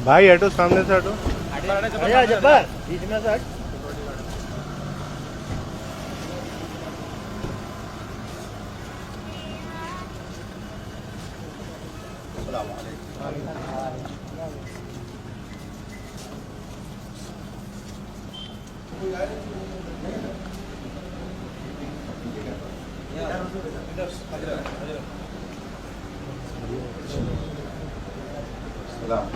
بھائی ہٹو سامنے سے ہٹو. جبار بیچ میں سے ہٹ. السلام علیکم. السلام.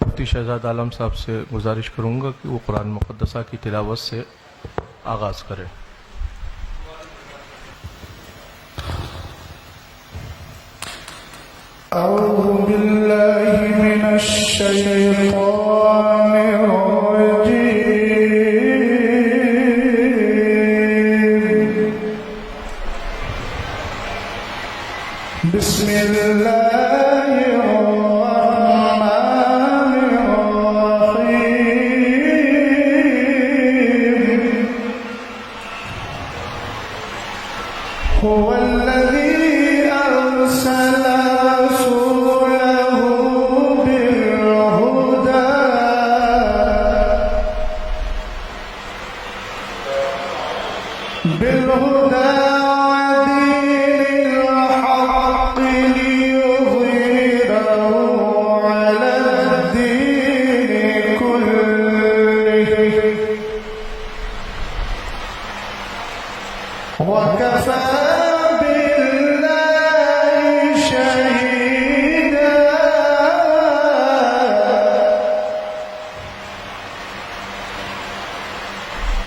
مفتی شہزاد عالم صاحب سے گزارش کروں گا کہ وہ قرآن مقدسہ کی تلاوت سے آغاز کریں. أعوذ بالله من الشيطان الرجيم. بسم الله الرحمن الرحيم. هو الذي أرسل رسوله بالهدى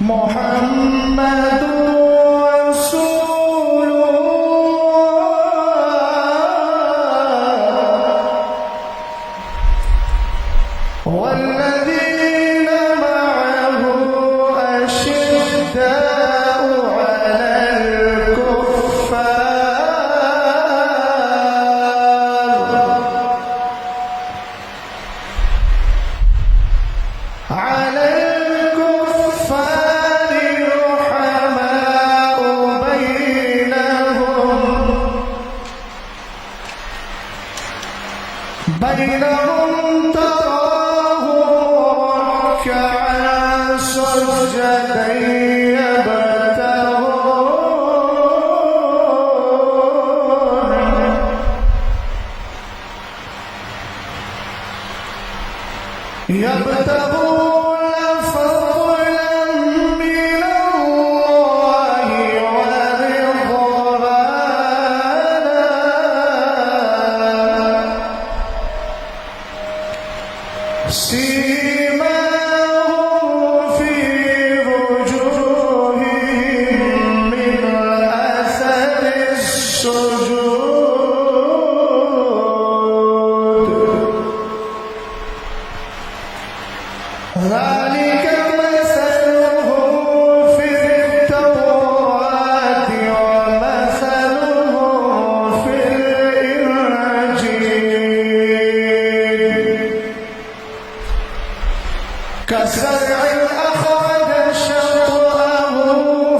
محمد رسول الله والذين معه أشداء على الكفار رحماء بينهم تراهم ركعا سجدا يبتغون فضلا من الله ورضوانا سيماهم في وجوههم من أثر السجود ذلك مثلهم في التوراة ومثلهم في الإنجيل كزرع أخرج شطأه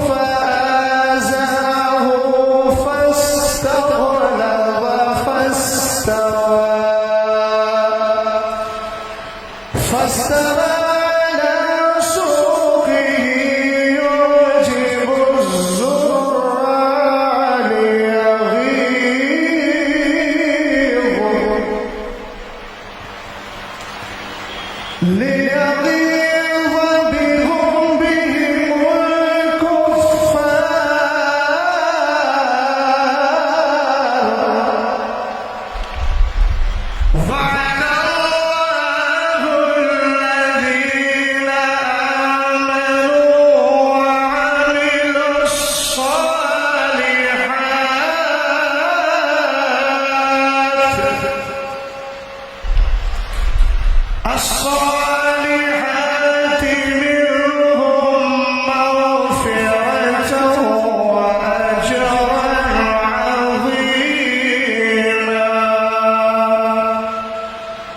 فآزره فاستغلظ فاستوى على سوقه يعجب الزراع ليغيظ بهم الكفار وعد الله الذين آمنوا وعملوا الصالحات منهم مغفرة وأجرا عظيما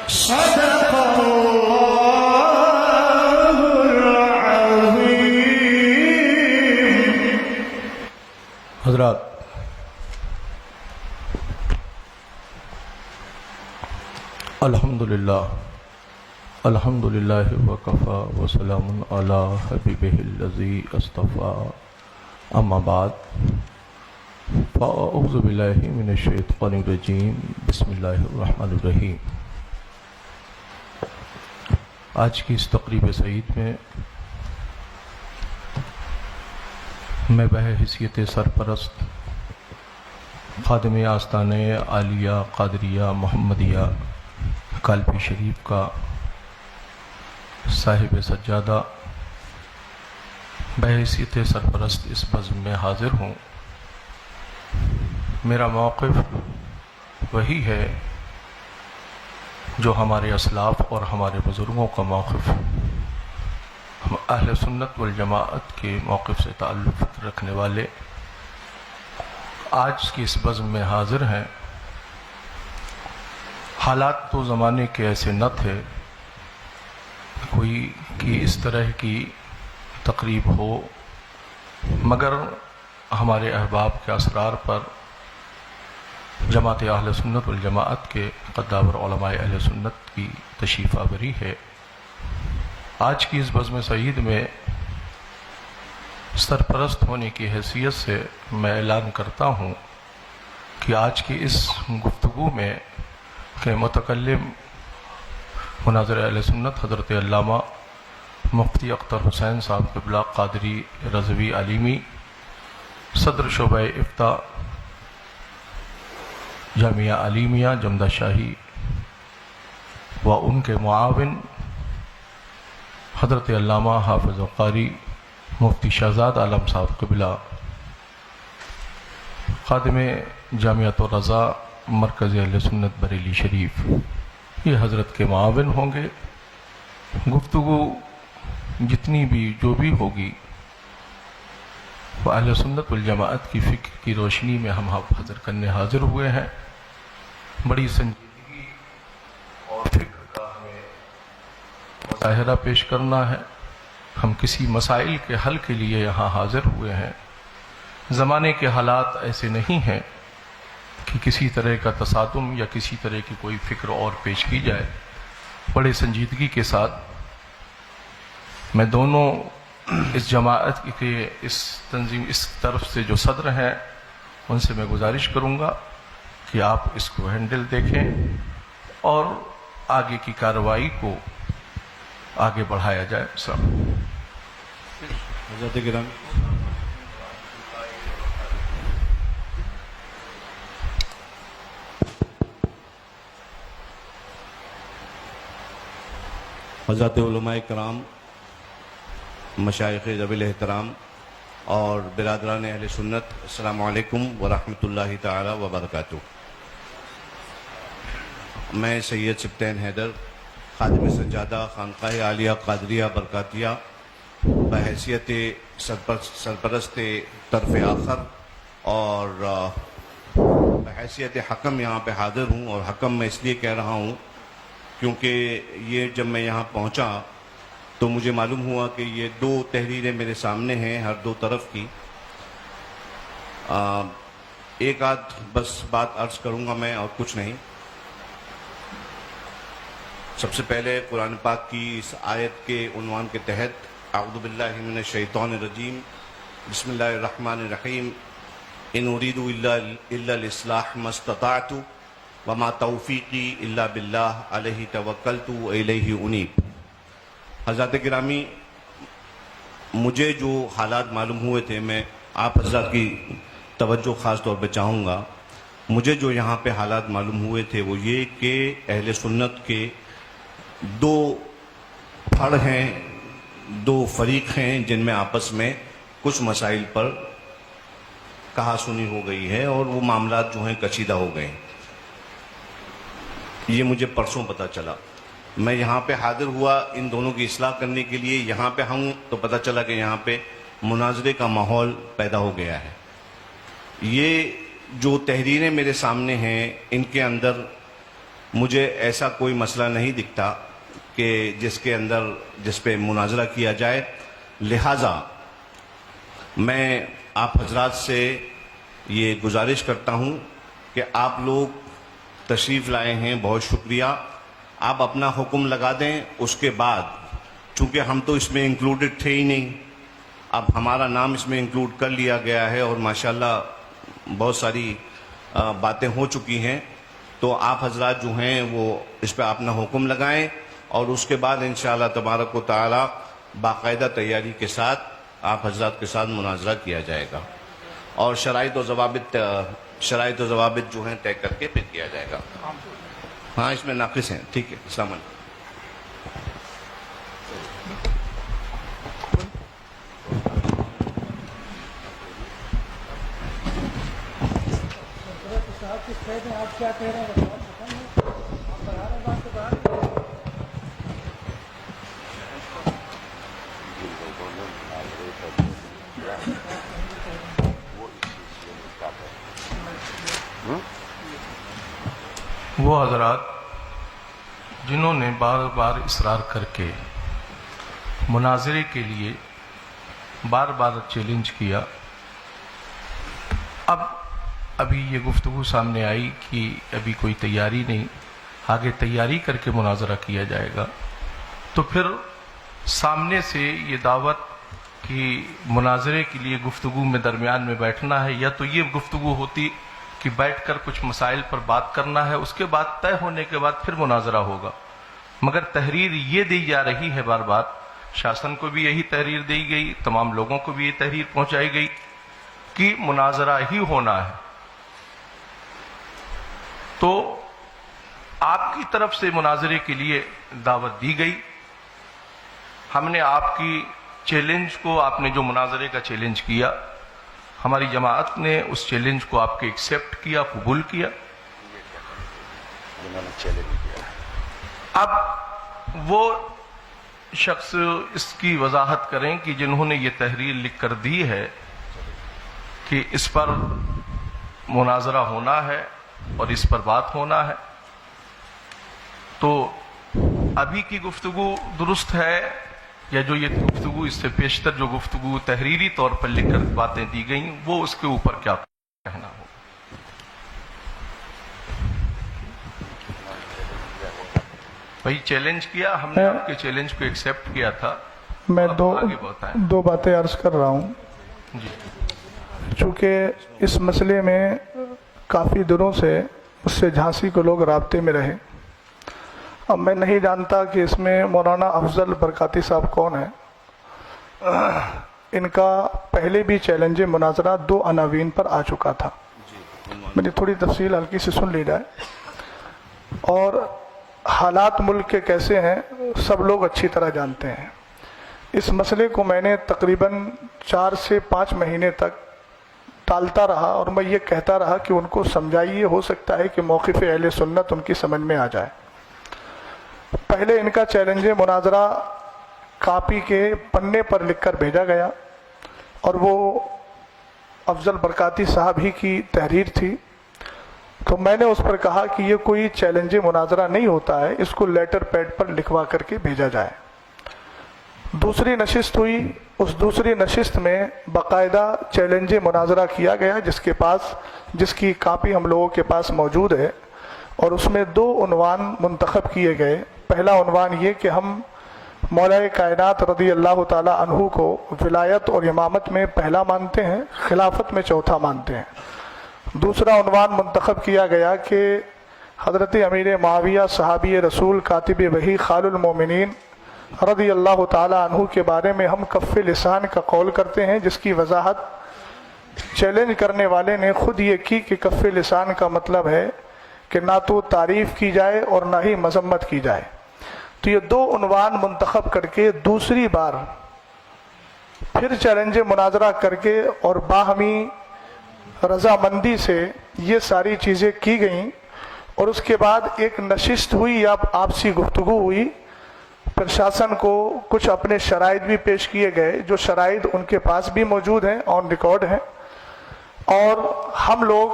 صدق الله العظيم. حضرات، الحمدللہ وکفا وسلام علی حبیبہ الذی اصطفیٰ، اما بعد فاعوذ باللہ من الشیطان الرجیم، بسم اللہ الرحمن الرحیم. آج کی اس تقریب سعید میں میں بحیثیت سرپرست خادم آستانہ عالیہ قادریہ محمدیہ کالپی شریف کا صاحب سجادہ بحیثیت سرپرست اس بزم میں حاضر ہوں. میرا موقف وہی ہے جو ہمارے اسلاف اور ہمارے بزرگوں کا موقف، ہم اہل سنت والجماعت کے موقف سے تعلق رکھنے والے آج کی اس بزم میں حاضر ہیں. حالات تو زمانے کے ایسے نہ تھے کوئی کہ اس طرح کی تقریب ہو، مگر ہمارے احباب کے اسرار پر جماعت اہل سنت والجماعت کے قدابر علماء اہل سنت کی تشریف آوری ہے. آج کی اس بزم سعید میں سرپرست ہونے کی حیثیت سے میں اعلان کرتا ہوں کہ آج کی اس گفتگو میں کہ متکلم مناظر اہل سنت حضرت علامہ مفتی اختر حسین صاحب قبلہ قادری رضوی علیمی، صدر شعبہ افتاء جامعہ علیمیہ جمدہ شاہی، و ان کے معاون حضرت علامہ حافظ قاری مفتی شہزاد عالم صاحب قبلہ، خادم جامعۃ الرضا مرکز اہل سنت بریلی شریف، یہ حضرت کے معاون ہوں گے۔ گفتگو جتنی بھی جو بھی ہوگی وہ اہل سنت والجماعت کی فکر کی روشنی میں ہم حاضر کرنے حاضر ہوئے ہیں۔ بڑی سنجیدگی اور فکر کا ہمیں مظاہرہ پیش کرنا ہے۔ ہم کسی مسائل کے حل کے لیے یہاں حاضر ہوئے ہیں۔ زمانے کے حالات ایسے نہیں ہیں کہ کسی طرح کا تصادم یا کسی طرح کی کوئی فکر اور پیش کی جائے۔ بڑے سنجیدگی کے ساتھ میں دونوں اس جماعت کے اس تنظیم اس طرف سے جو صدر ہیں ان سے میں گزارش کروں گا کہ آپ اس کو ہینڈل دیکھیں اور آگے کی کارروائی کو آگے بڑھایا جائے۔ حضرت گرامی، حضرات علماء کرام، مشائخ ذوی الاحترام اور برادران اہل سنت، السلام علیکم ورحمۃ اللہ تعالی وبرکاتہ۔ میں سید سبطین حیدر، خادم سجادہ خانقاہ عالیہ قادریہ برکاتیہ، بحیثیت سرپرست طرف آخر اور بحیثیت حکم یہاں پہ حاضر ہوں، اور حکم میں اس لیے کہہ رہا ہوں کیونکہ یہ جب میں یہاں پہنچا تو مجھے معلوم ہوا کہ یہ دو تحریریں میرے سامنے ہیں ہر دو طرف کی۔ ایک آدھ بس بات عرض کروں گا میں اور کچھ نہیں۔ سب سے پہلے قرآن پاک کی اس آیت کے عنوان کے تحت اعوذ باللہ من الشیطان الرجیم، بسم اللہ الرحمن الرحیم، ان اريد الا الاصلاح ما استطعت وما توفیقی الا باللہ علیہ توکلت والیہ انیب۔ حضرات گرامی، مجھے جو حالات معلوم ہوئے تھے، میں آپ حضرات کی توجہ خاص طور پہ چاہوں گا۔ مجھے جو یہاں پہ حالات معلوم ہوئے تھے وہ یہ کہ اہل سنت کے دو پھڑ ہیں، دو فریق ہیں جن میں آپس میں کچھ مسائل پر کہا سنی ہو گئی ہے اور وہ معاملات جو ہیں کشیدہ ہو گئے ہیں۔ یہ مجھے پرسوں پتہ چلا۔ میں یہاں پہ حاضر ہوا ان دونوں کی اصلاح کرنے کے لیے، یہاں پہ ہوں تو پتہ چلا کہ یہاں پہ مناظرے کا ماحول پیدا ہو گیا ہے۔ یہ جو تحریریں میرے سامنے ہیں ان کے اندر مجھے ایسا کوئی مسئلہ نہیں دکھتا کہ جس پہ مناظرہ کیا جائے، لہٰذا میں آپ حضرات سے یہ گزارش کرتا ہوں کہ آپ لوگ تشریف لائے ہیں، بہت شکریہ۔ آپ اپنا حکم لگا دیں، اس کے بعد چونکہ ہم تو اس میں انکلوڈڈ تھے ہی نہیں، اب ہمارا نام اس میں انکلوڈ کر لیا گیا ہے اور ماشاءاللہ بہت ساری باتیں ہو چکی ہیں، تو آپ حضرات جو ہیں وہ اس پہ اپنا حکم لگائیں اور اس کے بعد انشاءاللہ تبارک و تعالی باقاعدہ تیاری کے ساتھ آپ حضرات کے ساتھ مناظرہ کیا جائے گا اور شرائط و ضوابط جو ہیں طے کر کے پھر کیا جائے گا۔ ہاں اس میں ناقص ہیں، ٹھیک ہے۔ السلام علیکم۔ آپ کیا کہہ رہے ہیں؟ آپ بتا رہے ہیں بات کے بعد وہ حضرات جنہوں نے بار بار اصرار کر کے مناظرے کے لیے بار بار چیلنج کیا، ابھی یہ گفتگو سامنے آئی کہ ابھی کوئی تیاری نہیں، آگے تیاری کر کے مناظرہ کیا جائے گا، تو پھر سامنے سے یہ دعوت کہ مناظرے کے لیے گفتگو میں درمیان میں بیٹھنا ہے، یا تو یہ گفتگو ہوتی کہ بیٹھ کر کچھ مسائل پر بات کرنا ہے، اس کے بعد طے ہونے کے بعد پھر مناظرہ ہوگا، مگر تحریر یہ دی جا رہی ہے بار بار، شاسن کو بھی یہی تحریر دی گئی، تمام لوگوں کو بھی یہ تحریر پہنچائی گئی کہ مناظرہ ہی ہونا ہے۔ تو آپ کی طرف سے مناظرے کے لیے دعوت دی گئی، ہم نے آپ کی چیلنج کو آپ نے جو مناظرے کا چیلنج کیا، ہماری جماعت نے اس چیلنج کو آپ کے ایکسیپٹ کیا، قبول کیا. جنہوں نے چیلنج کیا. اب وہ شخص اس کی وضاحت کریں کہ جنہوں نے یہ تحریر لکھ کر دی ہے کہ اس پر مناظرہ ہونا ہے اور اس پر بات ہونا ہے، تو ابھی کی گفتگو درست ہے یا جو یہ گفتگو اس سے پیشتر جو گفتگو تحریری طور پر لکھ کر باتیں دی گئیں وہ اس کے اوپر کیا کہنا ہو؟ بھائی چیلنج کیا ہم نے، آپ کے چیلنج کو ایکسیپٹ کیا تھا. میں اب آگے بتائیں. دو باتیں عرض کر رہا ہوں. جی چونکہ اس مسئلے میں کافی دنوں سے اس سے جھانسی کو لوگ رابطے میں رہے. اب میں نہیں جانتا کہ اس میں مولانا افضل برکاتی صاحب کون ہیں. ان کا پہلے بھی چیلنج مناظرہ 2 عناوین پر آ چکا تھا. میں نے تھوڑی تفصیل ہلکی سے سن لی جائے. اور حالات ملک کے کیسے ہیں سب لوگ اچھی طرح جانتے ہیں. اس مسئلے کو میں نے تقریباً 4 سے 5 مہینے تک ٹالتا رہا اور میں یہ کہتا رہا کہ ان کو سمجھائیے، ہو سکتا ہے کہ موقف اہل سنت ان کی سمجھ میں آ جائے. پہلے ان کا چیلنج مناظرہ کاپی کے پنے پر لکھ کر بھیجا گیا اور وہ افضل برکاتی صاحب ہی کی تحریر تھی. تو میں نے اس پر کہا کہ یہ کوئی چیلنج مناظرہ نہیں ہوتا ہے، اس کو لیٹر پیڈ پر لکھوا کر کے بھیجا جائے. دوسری نشست ہوئی. اس دوسری نشست میں باقاعدہ چیلنج مناظرہ کیا گیا جس کی کاپی ہم لوگوں کے پاس موجود ہے، اور اس میں 2 عنوان منتخب کیے گئے. پہلا عنوان یہ کہ ہم مولا کائنات رضی اللہ تعالی عنہ کو ولایت اور امامت میں پہلا مانتے ہیں، خلافت میں چوتھا مانتے ہیں. دوسرا عنوان منتخب کیا گیا کہ حضرت امیر معاویہ صحابی رسول کاتب وحی خال المومنین رضی اللہ تعالی عنہ کے بارے میں ہم کف لسان کا قول کرتے ہیں، جس کی وضاحت چیلنج کرنے والے نے خود یہ کی کہ کف لسان کا مطلب ہے کہ نہ تو تعریف کی جائے اور نہ ہی مذمت کی جائے. تو یہ 2 عنوان منتخب کر کے دوسری بار پھر چیلنج مناظرہ کر کے اور باہمی رضامندی سے یہ ساری چیزیں کی گئیں. اور اس کے بعد ایک نشست ہوئی یا آپسی گفتگو ہوئی. پرشاسن کو کچھ اپنے شرائط بھی پیش کیے گئے، جو شرائط ان کے پاس بھی موجود ہیں، آن ریکارڈ ہیں. اور ہم لوگ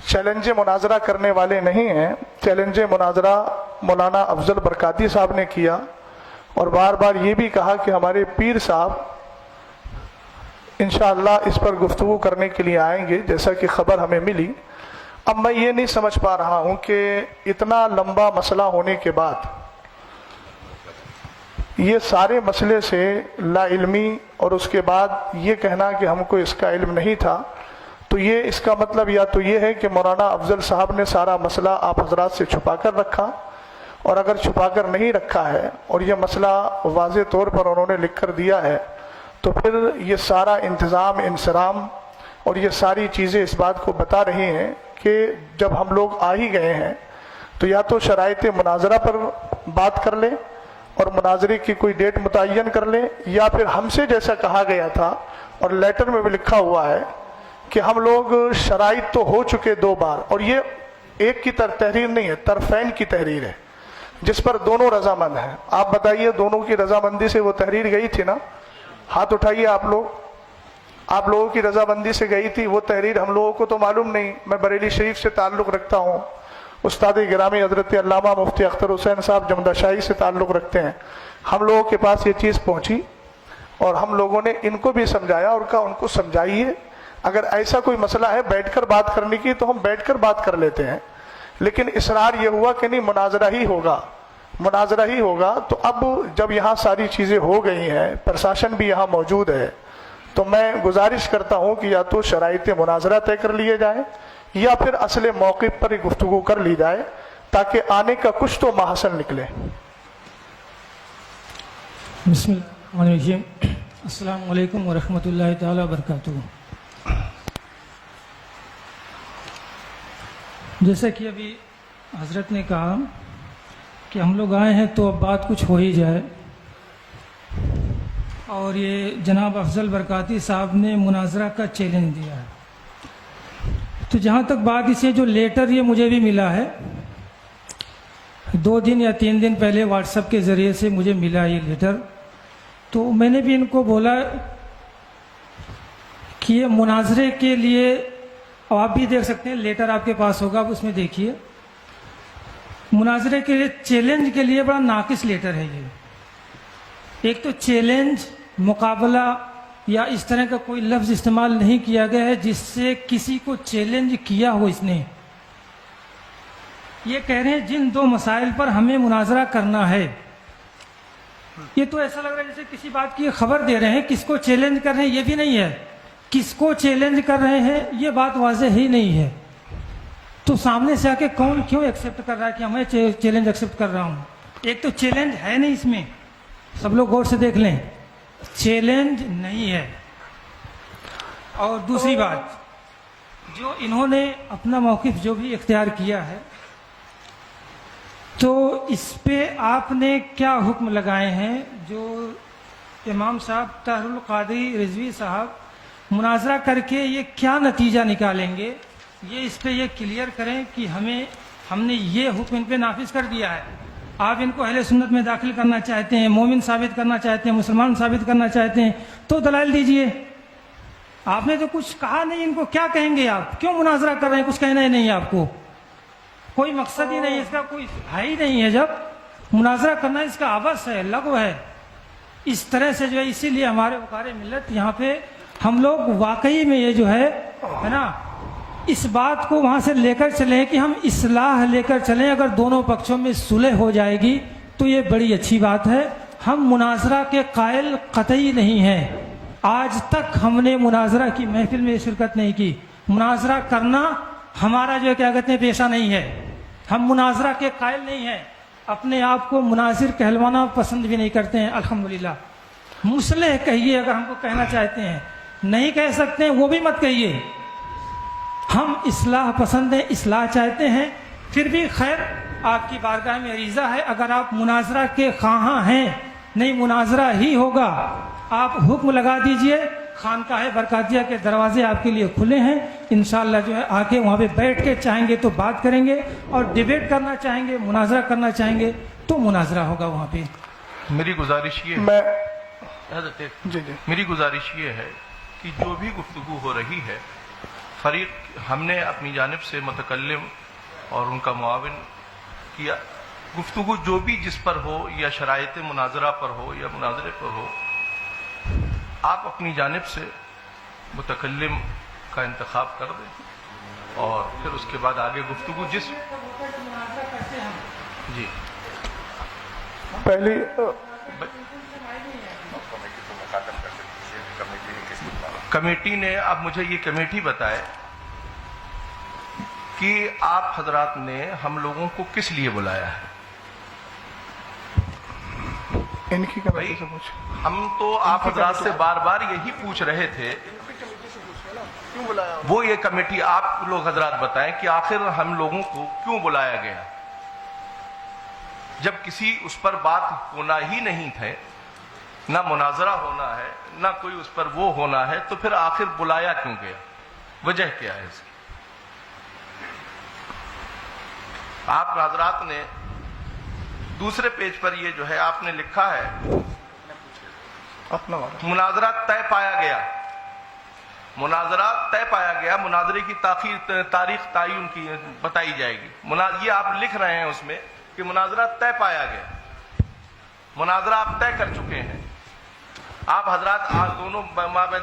چیلنج مناظرہ کرنے والے نہیں ہیں. چیلنج مناظرہ مولانا افضل برکاتی صاحب نے کیا اور بار بار یہ بھی کہا کہ ہمارے پیر صاحب انشاءاللہ اس پر گفتگو کرنے کے لیے آئیں گے، جیسا کہ خبر ہمیں ملی. اب میں یہ نہیں سمجھ پا رہا ہوں کہ اتنا لمبا مسئلہ ہونے کے بعد یہ سارے مسئلے سے لا علمی اور اس کے بعد یہ کہنا کہ ہم کو اس کا علم نہیں تھا، تو یہ اس کا مطلب یا تو یہ ہے کہ مولانا افضل صاحب نے سارا مسئلہ آپ حضرات سے چھپا کر رکھا، اور اگر چھپا کر نہیں رکھا ہے اور یہ مسئلہ واضح طور پر انہوں نے لکھ کر دیا ہے، تو پھر یہ سارا انتظام انصرام اور یہ ساری چیزیں اس بات کو بتا رہی ہیں کہ جب ہم لوگ آ ہی گئے ہیں تو یا تو شرائط مناظرہ پر بات کر لیں اور مناظرے کی کوئی ڈیٹ متعین کر لیں، یا پھر ہم سے جیسا کہا گیا تھا اور لیٹر میں بھی لکھا ہوا ہے کہ ہم لوگ شرائط تو ہو چکے 2 بار، اور یہ ایک کی تحریر نہیں ہے، طرفین کی تحریر ہے جس پر دونوں رضامند ہیں. آپ بتائیے دونوں کی رضامندی سے وہ تحریر گئی تھی نا؟ ہاتھ اٹھائیے آپ لوگوں کی رضامندی سے گئی تھی وہ تحریر. ہم لوگوں کو تو معلوم نہیں. میں بریلی شریف سے تعلق رکھتا ہوں، استاد گرامی حضرت علامہ مفتی اختر حسین صاحب جمدہ شاہی سے تعلق رکھتے ہیں. ہم لوگوں کے پاس یہ چیز پہنچی اور ہم لوگوں نے ان کو بھی سمجھایا اور کہا ان کو سمجھائیے، اگر ایسا کوئی مسئلہ ہے بیٹھ کر بات کرنے کی تو ہم بیٹھ کر بات کر لیتے ہیں. لیکن اصرار یہ ہوا کہ نہیں مناظرہ ہی ہوگا. تو اب جب یہاں ساری چیزیں ہو گئی ہیں، پرشاسن بھی یہاں موجود ہے، تو میں گزارش کرتا ہوں کہ یا تو شرائط مناظرہ طے کر لیے جائیں یا پھر اصل موقف پر ہی گفتگو کر لی جائے تاکہ آنے کا کچھ تو محصل نکلے. بسم اللہ الرحمن الرحیم. السلام علیکم ورحمۃ اللہ تعالی وبرکاتہ. جیسا کہ ابھی حضرت نے کہا کہ ہم لوگ آئے ہیں تو اب بات کچھ ہو ہی جائے. اور یہ جناب افضل برکاتی صاحب نے مناظرہ کا چیلنج دیا ہے. تو جہاں تک بات اسے جو لیٹر یہ مجھے بھی ملا ہے 2 دن یا 3 دن پہلے واٹس ایپ کے ذریعے سے مجھے ملا یہ لیٹر. تو میں نے بھی ان کو بولا کہ یہ مناظرے کے لیے، اور آپ بھی دیکھ سکتے ہیں لیٹر آپ کے پاس ہوگا، اس میں دیکھیے مناظرے کے لیے چیلنج کے لیے بڑا ناقص لیٹر ہے یہ. ایک تو چیلنج، مقابلہ یا اس طرح کا کوئی لفظ استعمال نہیں کیا گیا ہے جس سے کسی کو چیلنج کیا ہو. اس نے یہ کہہ رہے ہیں جن 2 مسائل پر ہمیں مناظرہ کرنا ہے. یہ تو ایسا لگ رہا ہے جیسے کسی بات کی خبر دے رہے ہیں. کس کو چیلنج کر رہے ہیں یہ بھی نہیں ہے، کس کو چیلنج کر رہے ہیں یہ بات واضح ہی نہیں ہے. تو سامنے سے آ کے کون کیوں ایکسیپٹ کر رہا ہے کہ میں چیلنج ایکسیپٹ کر رہا ہوں؟ ایک تو چیلنج ہے نہیں اس میں، سب لوگ غور سے دیکھ لیں، چیلنج نہیں ہے. اور دوسری بات، جو انہوں نے اپنا موقف جو بھی اختیار کیا ہے تو اس پہ آپ نے کیا حکم لگائے ہیں؟ جو امام صاحب طاہر القادری رضوی صاحب مناظرہ کر کے یہ کیا نتیجہ نکالیں گے، یہ اس پہ یہ کلیئر کریں کہ ہم نے یہ حکم ان پہ نافذ کر دیا ہے. آپ ان کو اہل سنت میں داخل کرنا چاہتے ہیں، مومن ثابت کرنا چاہتے ہیں، مسلمان ثابت کرنا چاہتے ہیں تو دلائل دیجئے. آپ نے تو کچھ کہا نہیں، ان کو کیا کہیں گے؟ آپ کیوں مناظرہ کر رہے ہیں؟ کچھ کہنا ہی نہیں آپ کو، کوئی مقصد ہی نہیں، اس کا کوئی ہے ہی نہیں ہے. جب مناظرہ کرنا اس کا عبث ہے، لغو ہے. اس طرح سے جو ہے اسی لیے ہمارے وقار ملت یہاں پہ ہم لوگ واقعی میں یہ جو ہے نا اس بات کو وہاں سے لے کر چلیں کہ ہم اصلاح لے کر چلیں. اگر دونوں پکشوں میں صلح ہو جائے گی تو یہ بڑی اچھی بات ہے. ہم مناظرہ کے قائل قطعی نہیں ہیں. آج تک ہم نے مناظرہ کی محفل میں شرکت نہیں کی. مناظرہ کرنا ہمارا جو کیا کہتے ہیں پیشہ نہیں ہے. ہم مناظرہ کے قائل نہیں ہیں. اپنے آپ کو مناظر کہلوانا پسند بھی نہیں کرتے ہیں. الحمدللہ مصلح کہیے اگر ہم کو کہنا چاہتے ہیں. نہیں کہہ سکتے ہیں وہ بھی مت کہیے. ہم اصلاح پسند ہیں، اصلاح چاہتے ہیں. پھر بھی خیر آپ کی بارگاہ میں عریضہ ہے، اگر آپ مناظرہ کے خواہاں ہیں، نہیں مناظرہ ہی ہوگا، آپ حکم لگا دیجئے. خانقاہ برکاتیہ کے دروازے آپ کے لیے کھلے ہیں. انشاءاللہ جو ہے آ کے وہاں پہ بیٹھ کے چاہیں گے تو بات کریں گے، اور ڈیبیٹ کرنا چاہیں گے، مناظرہ کرنا چاہیں گے تو مناظرہ ہوگا وہاں پہ. میری گزارش یہ میں حضرت جی میری گزارش یہ ہے کہ جو بھی گفتگو ہو رہی ہے، فریق ہم نے اپنی جانب سے متکلم اور ان کا معاون کیا. گفتگو جو بھی جس پر ہو، یا شرائط مناظرہ پر ہو یا مناظرے پر ہو، آپ اپنی جانب سے متکلم کا انتخاب کر دیں اور پھر اس کے بعد آگے گفتگو جس جی پہلی کمیٹی نے اب مجھے یہ کمیٹی بتائے کہ آپ حضرات نے ہم لوگوں کو کس لیے بلایا ہے. ان کی کمیٹی سے پوچھ. ہم تو آپ حضرات سے بار بار یہی پوچھ رہے تھے، وہ یہ کمیٹی آپ لوگ حضرات بتائیں کہ آخر ہم لوگوں کو کیوں بلایا گیا. جب کسی اس پر بات ہونا ہی نہیں تھے، نہ مناظرہ ہونا ہے، نہ کوئی اس پر وہ ہونا ہے، تو پھر آخر بلایا کیوں گیا؟ وجہ کیا ہے اس کی؟ آپ حضرات نے دوسرے پیج پر یہ جو ہے آپ نے لکھا ہے اپنا والا مناظرہ طے پایا گیا. مناظرہ طے پایا گیا، مناظرے کی تاریخ تعین کی بتائی جائے گی. یہ آپ لکھ رہے ہیں اس میں کہ مناظرہ طے پایا گیا. مناظرہ آپ طے کر چکے ہیں. آپ حضرات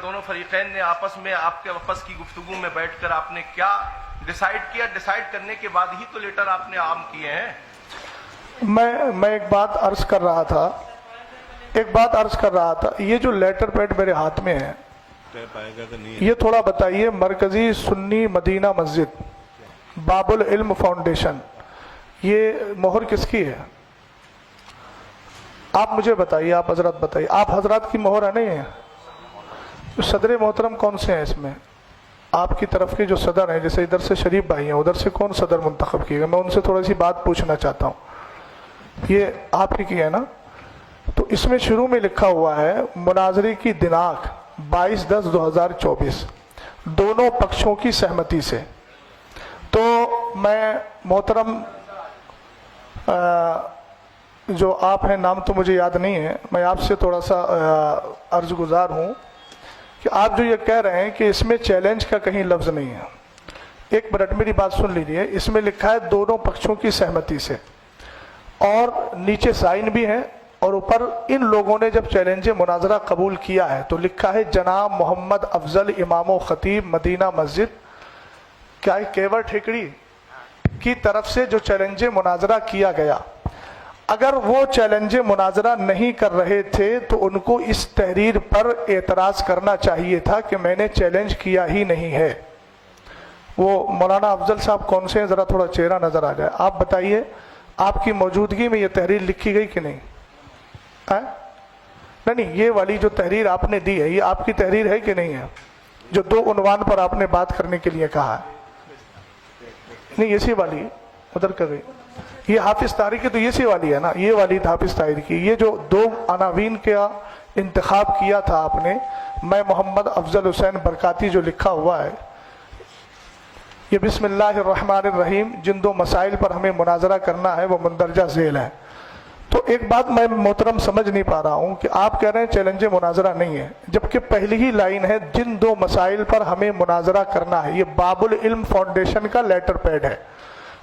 دونوں فریقین نے آپس میں آپ کے آپس کی گفتگو میں بیٹھ کر آپ نے کیا ڈیسائیڈ کیا؟ ڈیسائیڈ کرنے کے بعد ہی تو لیٹر آپ نے عام کیے ہیں. میں ایک بات عرض کر رہا تھا. یہ جو لیٹر پیڈ میرے ہاتھ میں ہے یہ تھوڑا بتائیے. مرکزی سنی مدینہ مسجد باب العلم فاؤنڈیشن، یہ مہر کس کی ہے؟ آپ مجھے بتائیے، آپ حضرات بتائیے. آپ حضرات کی مہر ہے نہیں ہے؟ صدر محترم کون سے ہیں اس میں؟ آپ کی طرف کے جو صدر ہیں، جیسے ادھر سے شریف بھائی ہیں، ادھر سے کون صدر منتخب کیے گا؟ میں ان سے تھوڑی سی بات پوچھنا چاہتا ہوں. یہ آپ ہی کی ہے نا؟ تو اس میں شروع میں لکھا ہوا ہے مناظرے کی دناک 22/10/2024 دونوں پکشوں کی سہمتی سے. تو میں محترم جو آپ ہیں، نام تو مجھے یاد نہیں ہے، میں آپ سے تھوڑا سا عرض گزار ہوں کہ آپ جو یہ کہہ رہے ہیں کہ اس میں چیلنج کا کہیں لفظ نہیں ہے. ایک منٹ میری بات سن لیجیے. اس میں لکھا ہے دونوں پکشوں کی سہمتی سے، اور نیچے سائن بھی ہے، اور اوپر ان لوگوں نے جب چیلنج مناظرہ قبول کیا ہے تو لکھا ہے جناب محمد افضل امام و خطیب مدینہ مسجد کیا ہے کیور ٹھیکڑی کی طرف سے جو چیلنج مناظرہ کیا گیا. اگر وہ چیلنج مناظرہ نہیں کر رہے تھے تو ان کو اس تحریر پر اعتراض کرنا چاہیے تھا کہ میں نے چیلنج کیا ہی نہیں ہے. وہ مولانا افضل صاحب کون سے ہیں؟ ذرا تھوڑا چہرہ نظر آ جائے. آپ بتائیے آپ کی موجودگی میں یہ تحریر لکھی گئی کہ نہیں؟ نہیں، یہ والی جو تحریر آپ نے دی ہے یہ آپ کی تحریر ہے کہ نہیں ہے؟ جو 2 عنوان پر آپ نے بات کرنے کے لیے کہا ہے. نہیں، اسی والی ادھر کر گئی. یہ حافظ طاہری کی تو اسی والی ہے نا، یہ والی حافظ طاہری کی. یہ جو 2 عناوین کا انتخاب کیا تھا آپ نے، میں محمد افضل حسین برکاتی جو لکھا ہوا ہے، یہ بسم اللہ الرحمن الرحیم جن 2 مسائل پر ہمیں مناظرہ کرنا ہے وہ مندرجہ ذیل ہے. تو ایک بات میں محترم سمجھ نہیں پا رہا ہوں کہ آپ کہہ رہے ہیں چیلنج مناظرہ نہیں ہے، جبکہ پہلی ہی لائن ہے جن 2 مسائل پر ہمیں مناظرہ کرنا ہے. یہ باب العلم فاؤنڈیشن کا لیٹر پیڈ ہے،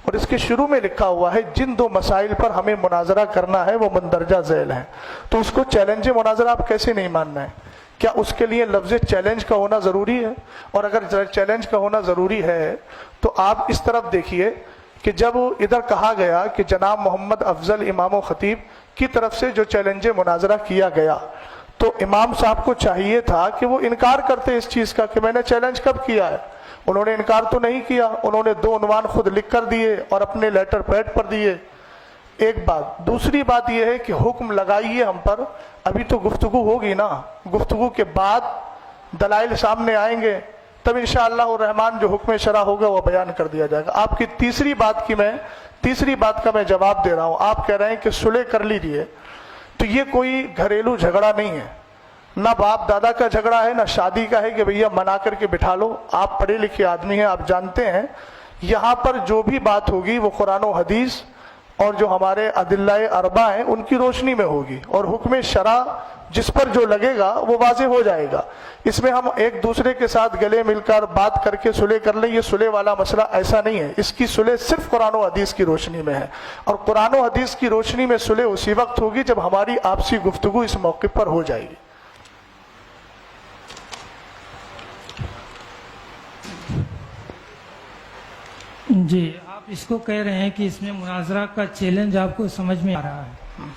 اور اس کے شروع میں لکھا ہوا ہے جن 2 مسائل پر ہمیں مناظرہ کرنا ہے وہ مندرجہ ذیل ہیں. تو اس کو چیلنج مناظرہ آپ کیسے نہیں ماننا ہے؟ کیا اس کے لیے لفظ چیلنج کا ہونا ضروری ہے؟ اور اگر چیلنج کا ہونا ضروری ہے تو آپ اس طرف دیکھیے کہ جب ادھر کہا گیا کہ جناب محمد افضل امام و خطیب کی طرف سے جو چیلنج مناظرہ کیا گیا، تو امام صاحب کو چاہیے تھا کہ وہ انکار کرتے اس چیز کا کہ میں نے چیلنج کب کیا ہے. انہوں نے انکار تو نہیں کیا، انہوں نے 2 عنوان خود لکھ کر دیے اور اپنے لیٹر پیڈ پر دیے. ایک بات. دوسری بات یہ ہے کہ حکم لگائیے ہم پر. ابھی تو گفتگو ہوگی نا، گفتگو کے بعد دلائل سامنے آئیں گے، تب انشاءاللہ الرحمن جو حکم شرع ہوگا وہ بیان کر دیا جائے گا. آپ کی تیسری بات کا میں جواب دے رہا ہوں. آپ کہہ رہے ہیں کہ صلح کر لیجئے، تو یہ کوئی گھریلو جھگڑا نہیں ہے، نہ باپ دادا کا جھگڑا ہے، نہ شادی کا ہے کہ بھیا منا کر کے بٹھا لو. آپ پڑھے لکھے آدمی ہیں، آپ جانتے ہیں یہاں پر جو بھی بات ہوگی وہ قرآن و حدیث اور جو ہمارے ادلہ اربع ہیں ان کی روشنی میں ہوگی، اور حکم شرع جس پر جو لگے گا وہ واضح ہو جائے گا. اس میں ہم ایک دوسرے کے ساتھ گلے مل کر بات کر کے صلح کر لیں، یہ صلح والا مسئلہ ایسا نہیں ہے. اس کی صلح صرف قرآن و حدیث کی روشنی میں ہے، اور قرآن و حدیث کی روشنی میں صلح اسی وقت ہوگی جب ہماری آپسی گفتگو اس موقع پر ہو جائے گی. جی، آپ اس کو کہہ رہے ہیں کہ اس میں مناظرہ کا چیلنج آپ کو سمجھ میں آ رہا ہے.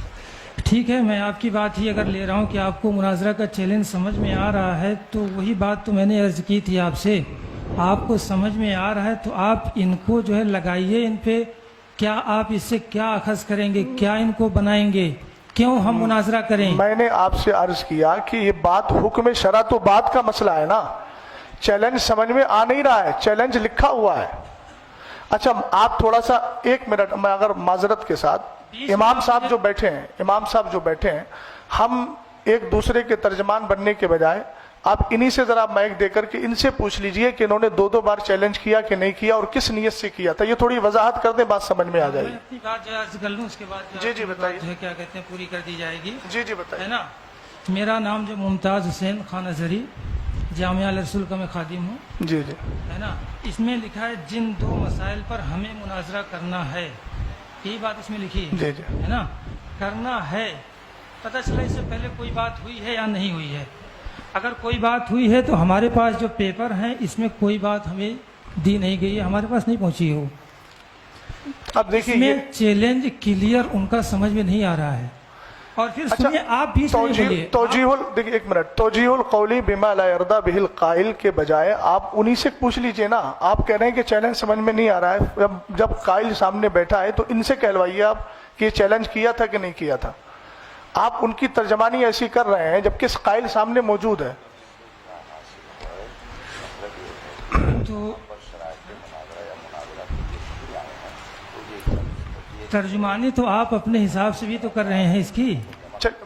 ٹھیک ہے، میں آپ کی بات ہی اگر لے رہا ہوں کہ آپ کو مناظرہ کا چیلنج سمجھ میں آ رہا ہے، تو وہی بات تو میں نے عرض کی تھی آپ سے. آپ کو سمجھ میں آ رہا ہے تو آپ ان کو جو ہے لگائیے ان پہ. کیا آپ اس سے کیا اخذ کریں گے؟ کیا ان کو بنائیں گے؟ کیوں ہم مناظرہ کریں؟ میں نے آپ سے عرض کیا کہ یہ بات حکم شرع تو بات کا مسئلہ ہے نا، چیلنج سمجھ میں آ نہیں رہا ہے، چیلنج لکھا ہوا ہے. اچھا آپ تھوڑا سا 1 منٹ میں اگر معذرت کے ساتھ، امام صاحب جو بیٹھے ہیں ہم ایک دوسرے کے ترجمان بننے کے بجائے آپ انہی سے ذرا مائک دے کر کے ان سے پوچھ لیجئے کہ انہوں نے 2 بار چیلنج کیا کہ نہیں کیا اور کس نیت سے کیا تھا. یہ تھوڑی وضاحت کر دیں، بات سمجھ میں آ جائے گی. اپنی بات جو عرض کر لوں، اس کے بعد جی بتائیے. جو ہے کیا کہتے ہیں پوری کر دی جائے گی. جی بتائیے. ہے نا، میرا نام جو ممتاز حسین خان ازہری، جامعہ رسول کا میں خادم ہوں. جی ہے نا، اس میں لکھا ہے جن 2 مسائل پر ہمیں مناظرہ کرنا ہے، یہی بات اس میں لکھی ہے. جی ہے نا، کرنا ہے. پتہ چلا اس سے پہلے کوئی بات ہوئی ہے یا نہیں ہوئی ہے. اگر کوئی بات ہوئی ہے تو ہمارے پاس جو پیپر ہیں اس میں کوئی بات ہمیں دی نہیں گئی ہے، ہمارے پاس نہیں پہنچی ہو. اب دیکھیے اس میں چیلنج کلیئر ان کا سمجھ میں نہیں آ رہا ہے. اور پھر سنیے، آپ بھی دیکھیے 1 منٹ. توجیہ القولی بما لا یرضی بہ القائل کے بجائے آپ انہی سے پوچھ لیجئے نا. آپ کہہ رہے ہیں کہ چیلنج سمجھ میں نہیں آ رہا ہے، جب قائل سامنے بیٹھا ہے تو ان سے کہلوائیے آپ کہ یہ چیلنج کیا تھا کہ نہیں کیا تھا. آپ ان کی ترجمانی ایسی کر رہے ہیں جبکہ قائل سامنے موجود ہے. تو ترجمانی تو آپ اپنے حساب سے بھی تو کر رہے ہیں اس کی.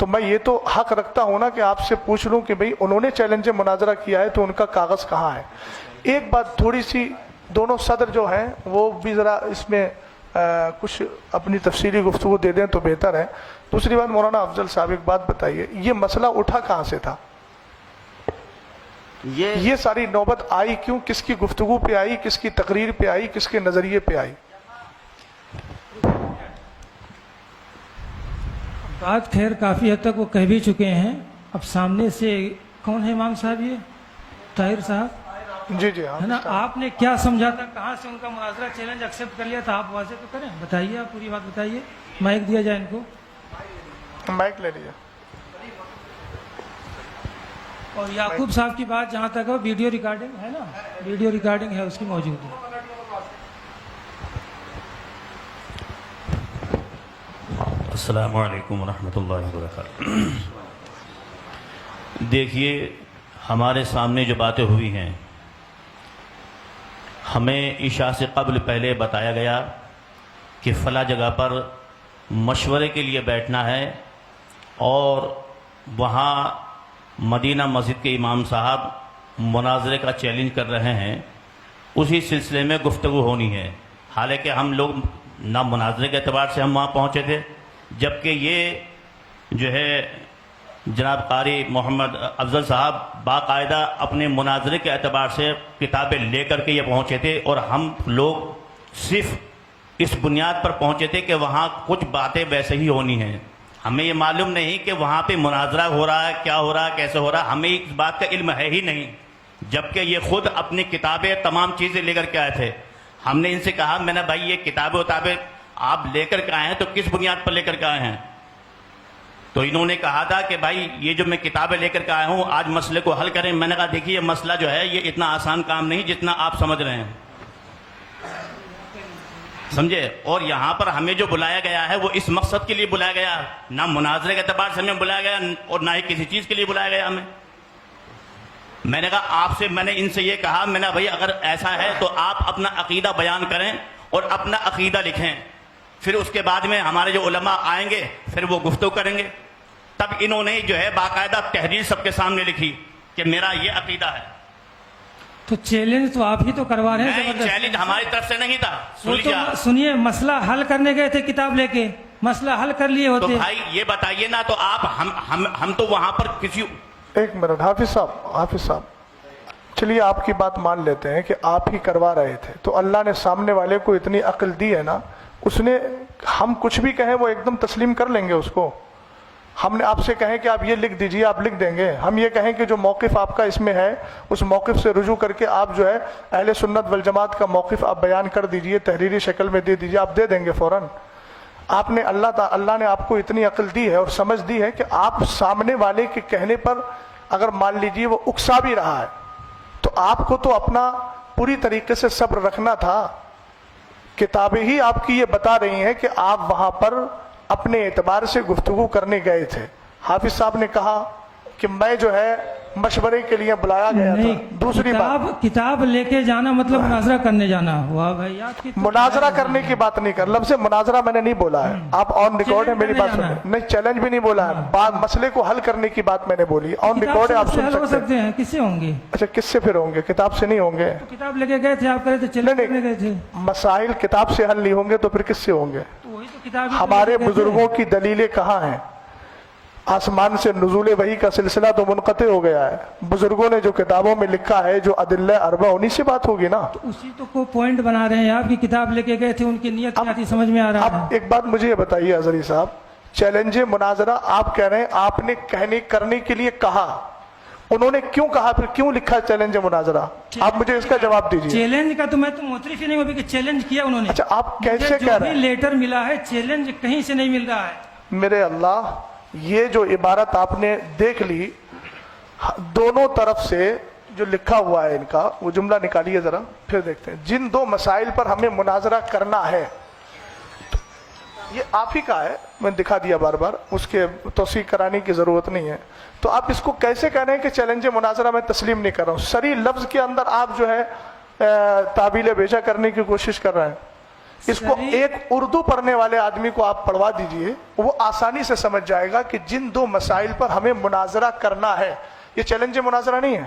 تو میں یہ تو حق رکھتا ہوں نا کہ آپ سے پوچھ لوں کہ بھئی انہوں نے چیلنج مناظرہ کیا ہے تو ان کا کاغذ کہاں ہے. ایک بات تھوڑی سی، دونوں صدر جو ہیں وہ بھی ذرا اس میں کچھ اپنی تفصیلی گفتگو دے دیں تو بہتر ہے. دوسری بات مولانا افضل صاحب ایک بات بتائیے، یہ مسئلہ اٹھا کہاں سے تھا؟ یہ ساری نوبت آئی کیوں؟ کس کی گفتگو پہ آئی، کس کی تقریر پہ آئی، کس کے نظریے پہ آئی؟ بات خیر کافی حد تک وہ کہہ بھی چکے ہیں. اب سامنے سے کون ہے امام صاحب؟ یہ طاہر صاحب جی جی ہاں ہے نا. آپ نے کیا سمجھا تھا، کہاں سے ان کا مناظرہ چیلنج ایکسیپٹ کر لیا تھا؟ آپ واضح تو کریں، بتائیے، آپ پوری بات بتائیے. مائک دیا جائے ان کو. مائک لے لیجیے. اور یعقوب صاحب کی بات جہاں تک ہے، ویڈیو ریکارڈنگ ہے نا، ویڈیو ریکارڈنگ ہے اس کی موجود ہے. السلام علیکم ورحمۃ اللہ وبرکاتہ. دیکھیے، ہمارے سامنے جو باتیں ہوئی ہیں، ہمیں عشاء سے قبل پہلے بتایا گیا کہ فلاں جگہ پر مشورے کے لیے بیٹھنا ہے، اور وہاں مدینہ مسجد کے امام صاحب مناظرے کا چیلنج کر رہے ہیں، اسی سلسلے میں گفتگو ہونی ہے. حالانکہ ہم لوگ نہ مناظرے کے اعتبار سے ہم وہاں پہنچے تھے، جبکہ یہ جو ہے جناب قاری محمد افضل صاحب باقاعدہ اپنے مناظرے کے اعتبار سے کتابیں لے کر کے یہ پہنچے تھے، اور ہم لوگ صرف اس بنیاد پر پہنچے تھے کہ وہاں کچھ باتیں ویسے ہی ہونی ہیں. ہمیں یہ معلوم نہیں کہ وہاں پہ مناظرہ ہو رہا ہے، کیا ہو رہا ہے، کیسے ہو رہا ہے، ہمیں اس بات کا علم ہے ہی نہیں. جبکہ یہ خود اپنی کتابیں تمام چیزیں لے کر کے آئے تھے. ہم نے ان سے کہا، میں نے بھائی یہ کتابیں آپ لے کر کے آئے ہیں تو کس بنیاد پر لے کر کے آئے ہیں؟ تو انہوں نے کہا تھا کہ بھائی یہ جو میں کتابیں لے کر کے آیا ہوں، آج مسئلے کو حل کریں. میں نے کہا دیکھیے، یہ مسئلہ جو ہے یہ اتنا آسان کام نہیں جتنا آپ سمجھ رہے ہیں، سمجھے. اور یہاں پر ہمیں جو بلایا گیا ہے وہ اس مقصد کے لیے بلایا گیا، نہ مناظرے کے اعتبار سے ہمیں بلایا گیا اور نہ ہی کسی چیز کے لیے بلایا گیا ہمیں. میں نے کہا آپ سے، میں نے ان سے یہ کہا، میں نے بھائی اگر ایسا ہے تو آپ اپنا عقیدہ بیان کریں اور اپنا عقیدہ لکھیں، پھر اس کے بعد میں ہمارے جو علماء آئیں گے پھر وہ گفتگو کریں گے. تب انہوں نے جو ہے باقاعدہ تحریر سب کے سامنے لکھی کہ میرا یہ عقیدہ ہے. تو چیلنج تو آپ ہی تو کروا رہے ہیں. نہیں، چیلنج ہماری طرف سے نہیں تھا. سنیے، مسئلہ حل کرنے گئے تھے کتاب لے کے، مسئلہ حل کر لیے ہوتے. تو بھائی یہ بتائیے نا، تو آپ ہم تو وہاں پر کسی... ایک منٹ حافظ صاحب چلیے آپ کی بات مان لیتے ہیں کہ آپ ہی کروا رہے تھے، تو اللہ نے سامنے والے کو اتنی عقل دی ہے نا، اس نے ہم کچھ بھی کہیں وہ ایک دم تسلیم کر لیں گے اس کو. ہم نے آپ سے کہیں کہ آپ یہ لکھ دیجئے، آپ لکھ دیں گے. ہم یہ کہیں کہ جو موقف آپ کا اس میں ہے اس موقف سے رجوع کر کے آپ جو ہے اہل سنت والجماعت کا موقف آپ بیان کر دیجئے، تحریری شکل میں دے دیجئے، آپ دے دیں گے فوراً. آپ نے اللہ نے آپ کو اتنی عقل دی ہے اور سمجھ دی ہے کہ آپ سامنے والے کے کہنے پر اگر مان لیجئے وہ اکسا بھی رہا ہے تو آپ کو تو اپنا پوری طریقے سے صبر رکھنا تھا. کتابیں ہی آپ کی یہ بتا رہی ہیں کہ آپ وہاں پر اپنے اعتبار سے گفتگو کرنے گئے تھے. حافظ صاحب نے کہا کہ میں جو ہے مشورے کے لیے بلایا گیا تھا. دوسری بات، کتاب لے کے جانا مطلب مناظرہ کرنے جانا ہوا. بھائی آپ کی مناظرہ کرنے کی بات نہیں کر، لفظ مناظرہ میں نے نہیں بولا ہے، آپ آن ریکارڈ ہے میری بات سنیں. نہیں، چیلنج بھی نہیں بولا ہے، بات مسئلے کو حل کرنے کی بات میں نے بولی. آن ریکارڈ ہے، آپ سن سکتے ہیں. کس سے ہوں گے؟ اچھا، کس سے پھر ہوں گے؟ کتاب سے نہیں ہوں گے. کتاب لے کے گئے تھے آپ، کرے تھے چیلنج کرنے گئے تھے. مسائل کتاب سے حل نہیں ہوں گے تو پھر کس سے ہوں گے؟ وہی تو کتاب. ہمارے بزرگوں کی دلیلیں کہاں ہیں؟ آسمان سے نزول وحی کا سلسلہ تو منقطع ہو گیا ہے. بزرگوں نے جو کتابوں میں لکھا ہے، جو ادلہ اربع، انہی سے بات ہوگی نا. اسی تو کو پوائنٹ بنا رہے ہیں آپ کی. کتاب لے کے گئے تھے، ان کی نیت کیا تھی سمجھ میں آ رہا ہے. اب ایک بات مجھے یہ بتائیے حضری صاحب، چیلنج مناظرہ آپ کہہ رہے ہیں آپ نے کرنے کے لیے کہا، انہوں نے کیوں کہا، پھر کیوں لکھا چیلنج مناظرہ؟ آپ مجھے اس کا جواب دیجیے. چیلنج کا تو میں تو معترف ہی نہیں ہوں کہ چیلنج کیا انہوں نے. اچھا، آپ کیسے کہہ رہے ہیں؟ لیٹر ملا ہے، چیلنج کہیں سے نہیں مل رہا ہے. میرے اللہ، یہ جو عبارت آپ نے دیکھ لی، دونوں طرف سے جو لکھا ہوا ہے ان کا، وہ جملہ نکالیے ذرا، پھر دیکھتے ہیں. جن دو مسائل پر ہمیں مناظرہ کرنا ہے، یہ آپ ہی کا ہے، میں دکھا دیا بار بار، اس کے توثیق کرانے کی ضرورت نہیں ہے. تو آپ اس کو کیسے کہہ رہے ہیں کہ چیلنج مناظرہ میں تسلیم نہیں کر رہا ہوں؟ صریح لفظ کے اندر آپ جو ہے تعبیل بیجا کرنے کی کوشش کر رہے ہیں. اس کو ایک اردو پڑھنے والے آدمی کو آپ پڑھوا دیجئے، وہ آسانی سے سمجھ جائے گا کہ جن دو مسائل پر ہمیں مناظرہ کرنا ہے، یہ چیلنج مناظرہ نہیں ہے۔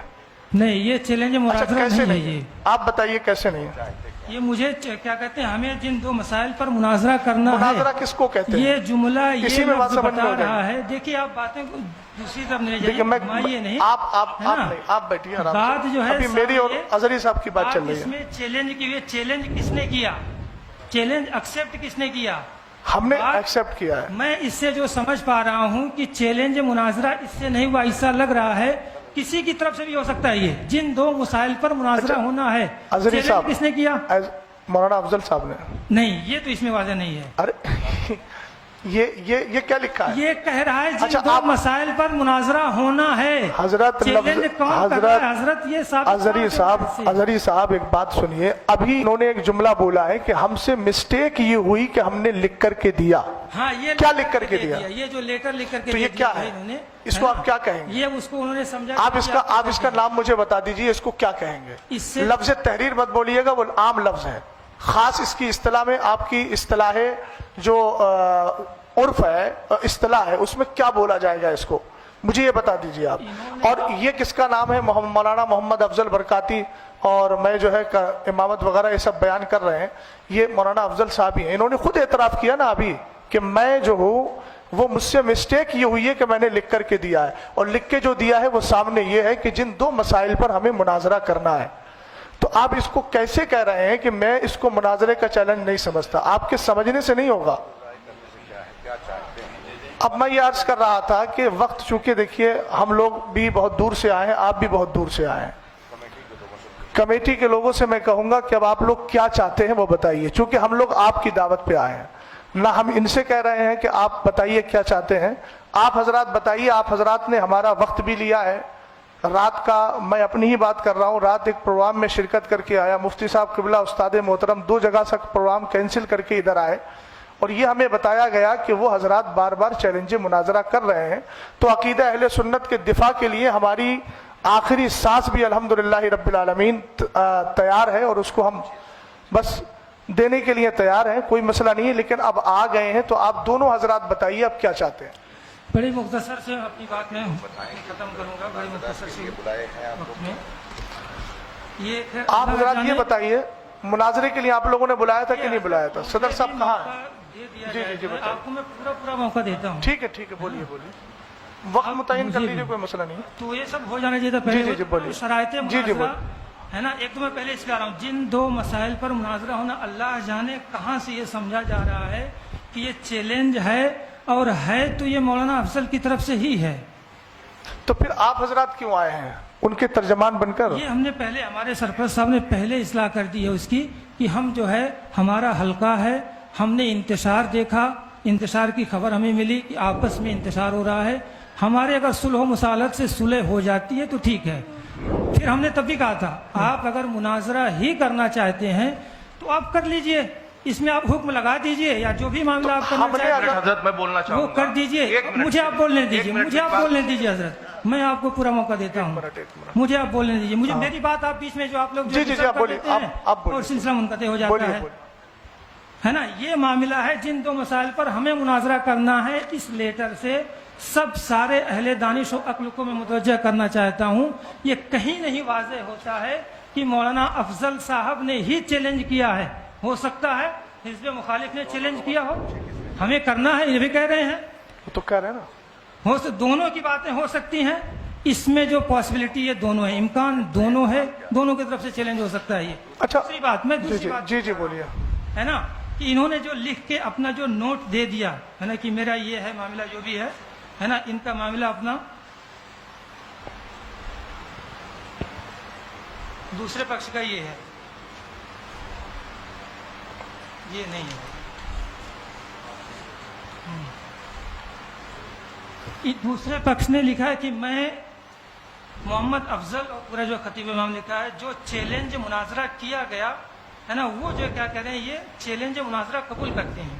نہیں، یہ چیلنج مناظرہ کیسے نہیں ہے۔ یہ آپ بتائیے کیسے نہیں ہے؟ یہ مجھے کیا کہتے ہیں، ہمیں جن دو مسائل پر مناظرہ کرنا ہے، مناظرہ کس کو کہتے ہیں؟ یہ جملہ اسی یہ میں بات لفظ سمجھ میں بتا ہو جائے گی۔ رہا ہے۔ دیکھیے آپ باتیں کو دوسری طرف نہیں دیکھیے جائیے، گھمائیے نہیں، آپ بیٹھیے آرام سے۔ بات جو ہے ابھی میری اور سامنے- اظہری صاحب کی بات چل رہی اس ہے۔ میں چیلنج کی ہوئی، چیلنج کس نے کیا، چیلنج ایکسپٹ کس نے کیا؟ ہم نے بات- ایکسپٹ کیا ہے۔ میں اس سے جو سمجھ پا رہا ہوں کہ چیلنج مناظرہ اس سے نہیں ہوا، ایسا لگ رہا ہے کسی کی طرف سے بھی ہو سکتا ہے۔ یہ جن دو مسائل پر مناظرہ ہونا ہے، اظہری چیلنج صاحب کس نے کیا؟ مولانا افضل صاحب نے۔ نہیں، یہ تو اس میں واضح نہیں ہے۔ ارے یہ کیا لکھا ہے؟ یہ کہہ رہا ہے اچھا، جن دو آپ- مسائل پر مناظرہ ہونا ہے۔ حضرت چیلنج کون کر رہا ہے؟ حضرت یہ اظہری صاحب ایک بات سنیے، ابھی انہوں نے ایک جملہ بولا ہے کہ ہم سے مسٹیک یہ ہوئی کہ ہم نے لکھ کر کے دیا۔ ہاں، یہ کیا لکھ کر کے دیا؟ یہ جو لیٹر لکھ کر کے تو یہ دے کیا دیا ہے؟ انہوں نے، اس کو آپ کیا کہیں گے؟ یہ اس کو انہوں نے سمجھا آپ کہ اس کا نام مجھے بتا دیجئے، اس کو کیا کہیں گے؟ اس سے- لفظ تحریر مت بولیے گا، وہ عام لفظ ہے، خاص اس کی اصطلاح میں آپ کی اصطلاح ہے جو عرف ہے، اصطلاح ہے، اس میں کیا بولا جائے گا اس کو؟ مجھے یہ بتا دیجئے آپ۔ اور یہ کس کا نام ہے؟ مولانا محمد افضل برکاتی، اور میں جو ہے امامت وغیرہ یہ سب بیان کر رہے ہیں، یہ مولانا افضل صاحب ہی ہیں۔ انہوں نے خود اعتراف کیا نا ابھی کہ میں جو ہوں وہ مجھ سے مسٹیک یہ ہوئی ہے کہ میں نے لکھ کر کے دیا ہے، اور لکھ کے جو دیا ہے وہ سامنے یہ ہے کہ جن دو مسائل پر ہمیں مناظرہ کرنا ہے۔ تو آپ اس کو کیسے کہہ رہے ہیں کہ میں اس کو مناظرے کا چیلنج نہیں سمجھتا؟ آپ کے سمجھنے سے نہیں ہوگا۔ اب میں یہ عرض کر رہا تھا کہ وقت چونکہ دیکھیے ہم لوگ بھی بہت دور سے آئے ہیں، آپ بھی بہت دور سے آئے ہیں، کمیٹی کے لوگوں سے میں کہوں گا کہ اب آپ لوگ کیا چاہتے ہیں وہ بتائیے، چونکہ ہم لوگ آپ کی دعوت پہ آئے ہیں، نہ ہم ان سے کہہ رہے ہیں کہ آپ بتائیے کیا چاہتے ہیں۔ آپ حضرات بتائیے، آپ حضرات نے ہمارا وقت بھی لیا ہے، رات کا، میں اپنی ہی بات کر رہا ہوں، رات ایک پروگرام میں شرکت کر کے آیا، مفتی صاحب قبلہ استاد محترم 2 جگہ سے پروگرام کینسل کر کے ادھر آئے، اور یہ ہمیں بتایا گیا کہ وہ حضرات بار بار چیلنج مناظرہ کر رہے ہیں۔ تو عقیدہ اہل سنت کے دفاع کے لیے ہماری آخری سانس بھی الحمدللہ رب العالمین تیار ہے، اور اس کو ہم بس دینے کے لیے تیار ہیں، کوئی مسئلہ نہیں ہے۔ لیکن اب آ گئے ہیں تو آپ دونوں حضرات بتائیے اب کیا چاہتے ہیں۔ بڑی مختصر سے اپنی بات میں ختم کروں گا، بڑی مختصر سے وقت میں۔ یہ آپ حضرات یہ بتائیے، مناظرے کے لیے آپ لوگوں نے بلایا تھا کہ نہیں بلایا تھا؟ صدر صاحب کہاں ہیں؟ جی آپ کو میں پورا موقع دیتا ہوں۔ ٹھیک ہے بولیے وقت متعین کر لیجیے، کوئی مسئلہ نہیں ہے۔ تو یہ سب ہو جانا چاہیے تھا پہلے۔ جی بولیے۔ شرائط جی مناظرہ ہے نا، ایک تو میں پہلے اس لیے آ رہا ہوں، جن دو مسائل پر مناظرہ ہونا، اللہ جانے کہاں سے یہ سمجھا جا رہا ہے کہ یہ چیلنج ہے، اور ہے تو یہ مولانا افضل کی طرف سے ہی ہے۔ تو پھر آپ حضرات کیوں آئے ہیں ان کے ترجمان بن کر؟ یہ ہم نے پہلے، ہمارے سرپرست صاحب نے پہلے اصلاح کر دی ہے اس کی، کہ ہم جو ہے ہمارا حلقہ ہے، ہم نے انتشار دیکھا، انتشار کی خبر ہمیں ملی کہ آپس میں انتشار ہو رہا ہے، ہمارے اگر صلح و مصالحت سے صلح ہو جاتی ہے تو ٹھیک ہے۔ پھر ہم نے تب بھی کہا تھا آپ اگر مناظرہ ہی کرنا چاہتے ہیں تو آپ کر لیجئے، اس میں آپ حکم لگا دیجئے، یا جو بھی معاملہ آپ کرنا چاہتے ہیں حضرت میں بولنا چاہوں وہ گا، کر دیجئے۔ مجھے آپ بولنے دیجئے، حضرت میں آپ کو پورا موقع دیتا ہوں، مجھے آپ بولنے دیجئے، مجھے میری بات آپ بیچ میں جو آپ لوگ جی آپ بولیے، آپ اور سلسلہ منقطع ہو جاتا ہے نا۔ یہ معاملہ ہے، جن دو مسائل پر ہمیں مناظرہ کرنا ہے، اس لیٹر سے سب سارے اہل دانش و عقل کو میں متوجہ کرنا چاہتا ہوں، یہ کہیں نہیں واضح ہوتا ہے کہ مولانا افضل صاحب نے ہی چیلنج کیا ہے۔ ہو سکتا ہے حزب مخالف نے چیلنج کیا ہو، ہمیں کرنا ہے، یہ بھی کہہ رہے ہیں، تو کہہ رہے ہیں نا، دونوں کی باتیں ہو سکتی ہیں، اس میں جو پاسبلٹی ہے دونوں ہے، امکان دونوں ہے، دونوں کی طرف سے چیلنج ہو سکتا ہے۔ یہ اچھا دوسری بات، میں دوسری بات جی بولیے، ہے نا، کہ انہوں نے جو لکھ کے اپنا جو نوٹ دے دیا ہے نا کہ میرا یہ ہے معاملہ، جو بھی ہے نا، ان کا معاملہ اپنا دوسرے پکش کا یہ ہے، یہ نہیں ہے۔ دوسرے پکش نے لکھا ہے کہ میں محمد افضل، اور پورا جو خطیب امام لکھا ہے، جو چیلنج مناظرہ کیا گیا ہے نا، وہ جو کیا کہہ رہے ہیں، یہ چیلنج مناظرہ قبول کرتے ہیں۔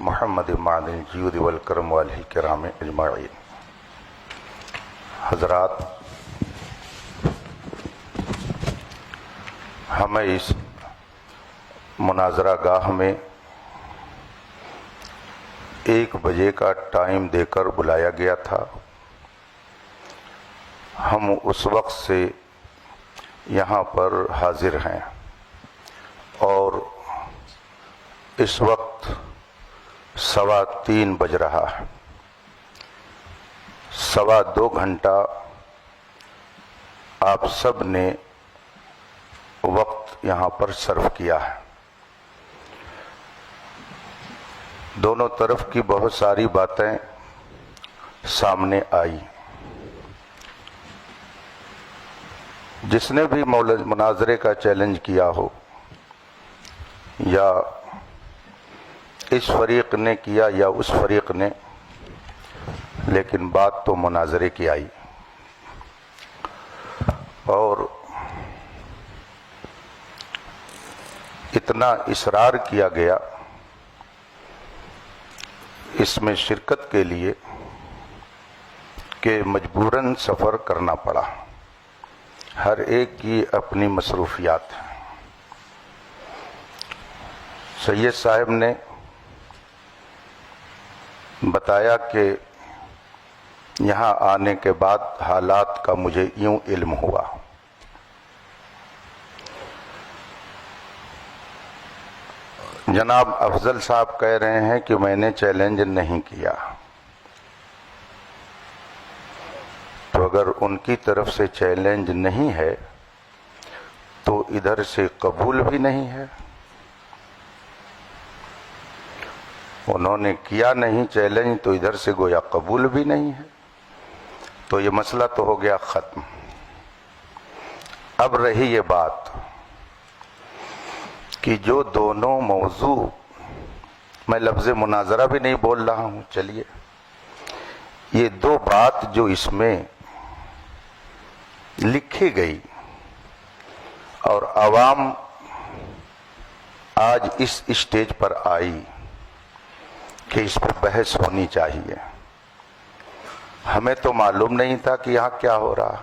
محمد معدن الجود والکرم والہ الکرام اجمعین. حضرات، ہمیں اس مناظرہ گاہ میں 1 بجے کا ٹائم دے کر بلایا گیا تھا. ہم اس وقت سے یہاں پر حاضر ہیں اور اس وقت 3:15 بج رہا ہے. 2.25 گھنٹہ آپ سب نے وقت یہاں پر صرف کیا ہے. دونوں طرف کی بہت ساری باتیں سامنے آئی. جس نے بھی مناظرے کا چیلنج کیا ہو یا اس فریق نے کیا یا اس فریق نے، لیکن بات تو مناظرے کی آئی. اور اتنا اصرار کیا گیا اس میں شرکت کے لیے کہ مجبوراً سفر کرنا پڑا. ہر ایک کی اپنی مصروفیات ہیں. سید صاحب نے بتایا کہ یہاں آنے کے بعد حالات کا مجھے یوں علم ہوا. جناب افضل صاحب کہہ رہے ہیں کہ میں نے چیلنج نہیں کیا، تو اگر ان کی طرف سے چیلنج نہیں ہے تو ادھر سے قبول بھی نہیں ہے. انہوں نے کیا نہیں چیلنج تو ادھر سے گویا قبول بھی نہیں ہے. تو یہ مسئلہ تو ہو گیا ختم. اب رہی یہ بات کہ جو دونوں موضوع، میں لفظ مناظرہ بھی نہیں بول رہا ہوں، چلیے، یہ 2 بات جو اس میں لکھی گئی اور عوام آج اس اسٹیج پر آئی کہ اس پر بحث ہونی چاہیے. ہمیں تو معلوم نہیں تھا کہ یہاں کیا ہو رہا،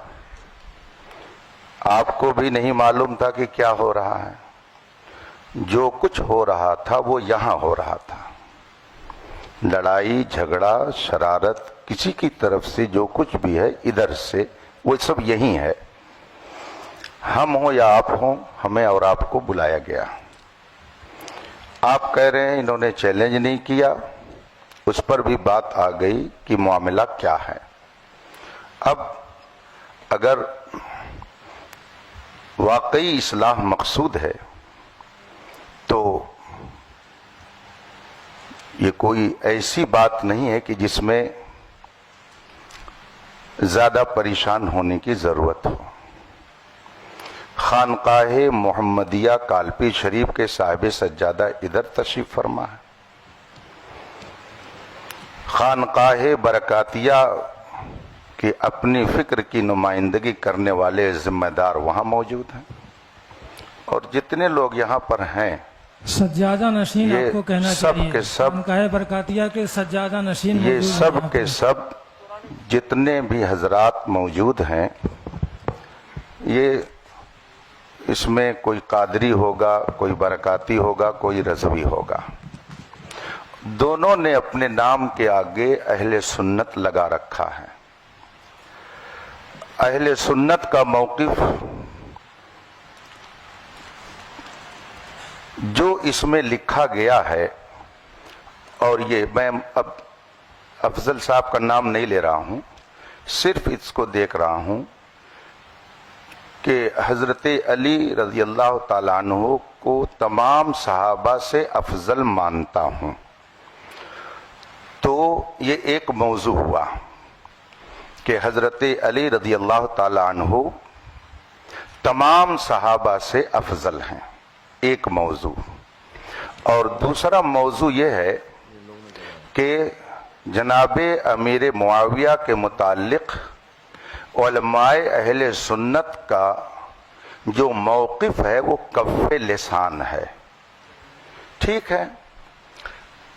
آپ کو بھی نہیں معلوم تھا کہ کیا ہو رہا ہے. جو کچھ ہو رہا تھا وہ یہاں ہو رہا تھا. لڑائی جھگڑا شرارت کسی کی طرف سے جو کچھ بھی ہے ادھر سے وہ سب یہی ہے. ہم ہوں یا آپ ہوں، ہمیں اور آپ کو بلایا گیا. آپ کہہ رہے ہیں انہوں نے چیلنج نہیں کیا، اس پر بھی بات آ گئی کہ معاملہ کیا ہے. اب اگر واقعی اصلاح مقصود ہے تو یہ کوئی ایسی بات نہیں ہے کہ جس میں زیادہ پریشان ہونے کی ضرورت ہو. خانقاہ محمدیہ کالپی شریف کے صاحب سجادہ ادھر تشریف فرما ہے. خانقاہ برکاتیہ کی اپنی فکر کی نمائندگی کرنے والے ذمہ دار وہاں موجود ہیں. اور جتنے لوگ یہاں پر ہیں سجادہ نشین، یہ آپ کو کہنا سب چاہیے کے سب، خانقاہ برکاتیہ کے سجادہ نشین یہ موجود ہیں سب یہاں کے پر. سب جتنے بھی حضرات موجود ہیں، یہ اس میں کوئی قادری ہوگا، کوئی برکاتی ہوگا، کوئی رضوی ہوگا. دونوں نے اپنے نام کے آگے اہل سنت لگا رکھا ہے. اہل سنت کا موقف جو اس میں لکھا گیا ہے، اور یہ میں اب افضل صاحب کا نام نہیں لے رہا ہوں، صرف اس کو دیکھ رہا ہوں کہ حضرت علی رضی اللہ تعالیٰ عنہ کو تمام صحابہ سے افضل مانتا ہوں. تو یہ ایک موضوع ہوا کہ حضرت علی رضی اللہ تعالیٰ عنہ تمام صحابہ سے افضل ہیں، ایک موضوع. اور دوسرا موضوع یہ ہے کہ جناب امیر معاویہ کے متعلق علماء اہل سنت کا جو موقف ہے وہ کف لسان ہے. ٹھیک ہے،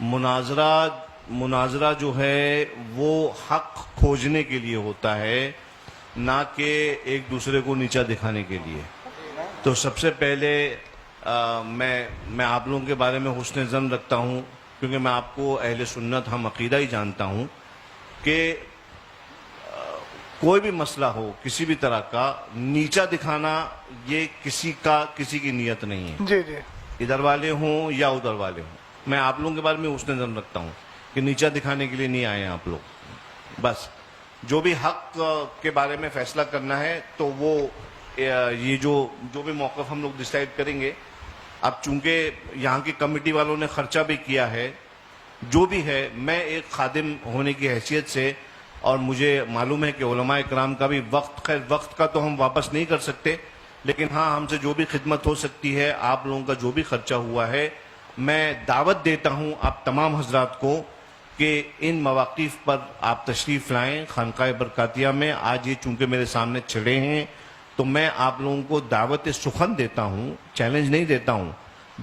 مناظرہ جو ہے وہ حق کھوجنے کے لیے ہوتا ہے، نہ کہ ایک دوسرے کو نیچا دکھانے کے لیے. تو سب سے پہلے میں آپ لوگوں کے بارے میں حسن ظن رکھتا ہوں، کیونکہ میں آپ کو اہل سنت ہم عقیدہ ہی جانتا ہوں کہ کوئی بھی مسئلہ ہو کسی بھی طرح کا نیچا دکھانا یہ کسی کی نیت نہیں ہے. جی جی ادھر والے ہوں یا ادھر والے ہوں، میں آپ لوگوں کے بارے میں حسن ظن رکھتا ہوں کہ نیچا دکھانے کے لیے نہیں آئے ہیں آپ لوگ. بس جو بھی حق کے بارے میں فیصلہ کرنا ہے تو وہ یہ جو بھی موقف ہم لوگ ڈیسائیڈ کریں گے. اب چونکہ یہاں کی کمیٹی والوں نے خرچہ بھی کیا ہے، جو بھی ہے، میں ایک خادم ہونے کی حیثیت سے، اور مجھے معلوم ہے کہ علماء اکرام کا بھی وقت کا تو ہم واپس نہیں کر سکتے، لیکن ہاں ہم سے جو بھی خدمت ہو سکتی ہے، آپ لوگوں کا جو بھی خرچہ ہوا ہے، میں دعوت دیتا ہوں آپ تمام حضرات کو کہ ان مواقف پر آپ تشریف لائیں خانقاہ برکاتیہ میں. آج یہ چونکہ میرے سامنے چھڑے ہیں تو میں آپ لوگوں کو دعوت سخن دیتا ہوں، چیلنج نہیں دیتا ہوں،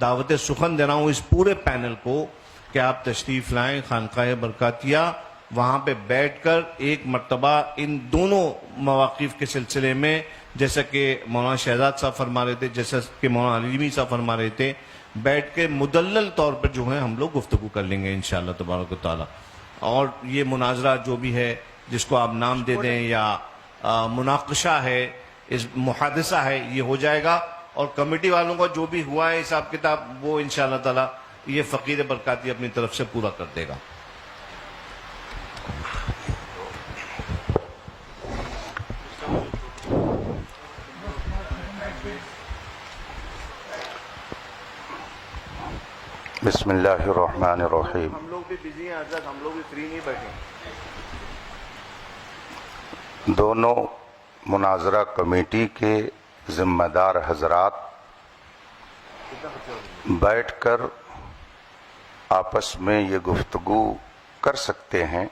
دعوت سخن دے رہا ہوں اس پورے پینل کو کہ آپ تشریف لائیں خانقاہ برکاتیہ. وہاں پہ بیٹھ کر ایک مرتبہ ان دونوں مواقف کے سلسلے میں، جیسا کہ مولانا شہزاد صاحب فرما رہے تھے، جیسا کہ مولانا علیمی صاحب فرما رہے تھے، بیٹھ کے مدلل طور پر جو ہے ہم لوگ گفتگو کر لیں گے انشاءاللہ تبارک و تعالی. اور یہ مناظرہ جو بھی ہے، جس کو آپ نام دے دیں یا مناقشہ ہے، اس محادثہ ہے، یہ ہو جائے گا. اور کمیٹی والوں کا جو بھی ہوا ہے حساب کتاب وہ انشاءاللہ تعالی یہ فقیر برکاتی اپنی طرف سے پورا کر دے گا. بسم اللہ الرحمن الرحیم. ہم لوگ بھی بزی ہیں حضرت، ہم لوگ بھی فری نہیں بیٹھے. دونوں مناظرہ کمیٹی کے ذمہ دار حضرات بیٹھ کر آپس میں یہ گفتگو کر سکتے ہیں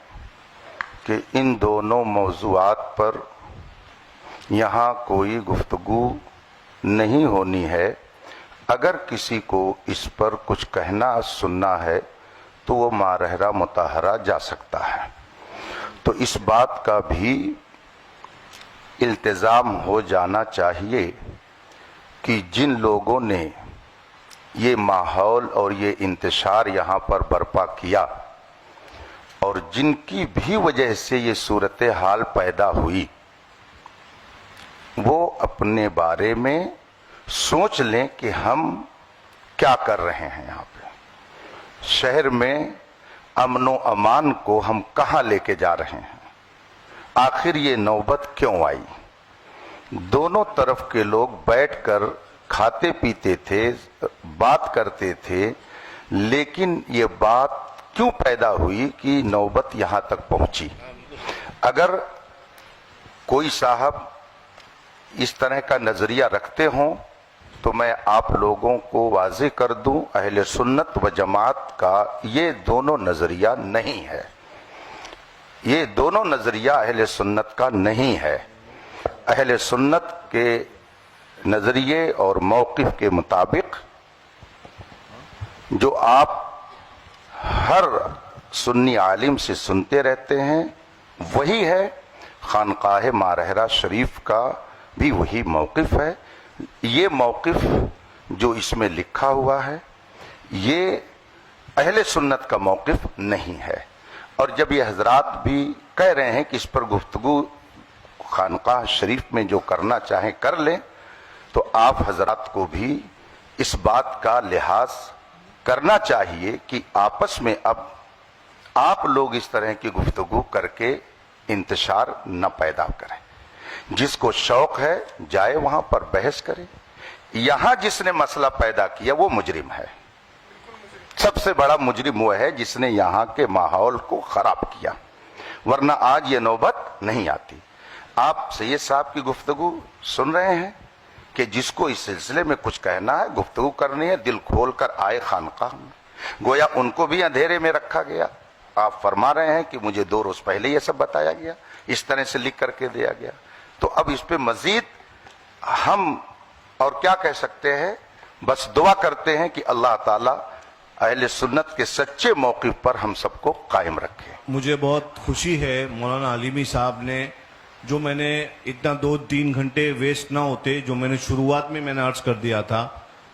کہ ان دونوں موضوعات پر یہاں کوئی گفتگو نہیں ہونی ہے. اگر کسی کو اس پر کچھ کہنا سننا ہے تو وہ مارحرہ مطہرہ جا سکتا ہے. تو اس بات کا بھی التزام ہو جانا چاہیے کہ جن لوگوں نے یہ ماحول اور یہ انتشار یہاں پر برپا کیا اور جن کی بھی وجہ سے یہ صورتحال پیدا ہوئی، وہ اپنے بارے میں سوچ لیں کہ ہم کیا کر رہے ہیں. یہاں پہ شہر میں امن و امان کو ہم کہاں لے کے جا رہے ہیں؟ آخر یہ نوبت کیوں آئی؟ دونوں طرف کے لوگ بیٹھ کر کھاتے پیتے تھے، بات کرتے تھے، لیکن یہ بات کیوں پیدا ہوئی کہ نوبت یہاں تک پہنچی؟ اگر کوئی صاحب اس طرح کا نظریہ رکھتے ہوں تو میں آپ لوگوں کو واضح کر دوں، اہل سنت و جماعت کا یہ دونوں نظریہ نہیں ہے. یہ دونوں نظریہ اہل سنت کا نہیں ہے. اہل سنت کے نظریے اور موقف کے مطابق جو آپ ہر سنی عالم سے سنتے رہتے ہیں وہی ہے. خانقاہ مارحرہ شریف کا بھی وہی موقف ہے. یہ موقف جو اس میں لکھا ہوا ہے یہ اہل سنت کا موقف نہیں ہے. اور جب یہ حضرات بھی کہہ رہے ہیں کہ اس پر گفتگو خانقاہ شریف میں جو کرنا چاہیں کر لیں، تو آپ حضرات کو بھی اس بات کا لحاظ کرنا چاہیے کہ آپس میں اب آپ لوگ اس طرح کی گفتگو کر کے انتشار نہ پیدا کریں. جس کو شوق ہے جائے وہاں پر بحث کرے. یہاں جس نے مسئلہ پیدا کیا وہ مجرم ہے. سب سے بڑا مجرم وہ ہے جس نے یہاں کے ماحول کو خراب کیا، ورنہ آج یہ نوبت نہیں آتی. آپ سید صاحب کی گفتگو سن رہے ہیں کہ جس کو اس سلسلے میں کچھ کہنا ہے، گفتگو کرنی ہے، دل کھول کر آئے خانقاہ میں. گویا ان کو بھی اندھیرے میں رکھا گیا. آپ فرما رہے ہیں کہ مجھے 2 روز پہلے یہ سب بتایا گیا، اس طرح سے لکھ کر کے دیا گیا. تو اب اس پہ مزید ہم اور کیا کہہ سکتے ہیں؟ بس دعا کرتے ہیں کہ اللہ تعالی اہل سنت کے سچے موقف پر ہم سب کو قائم رکھے. مجھے بہت خوشی ہے مولانا علیمی صاحب نے جو میں نے اتنا 2-3 گھنٹے ویسٹ نہ ہوتے جو میں نے شروعات میں نے عرض کر دیا تھا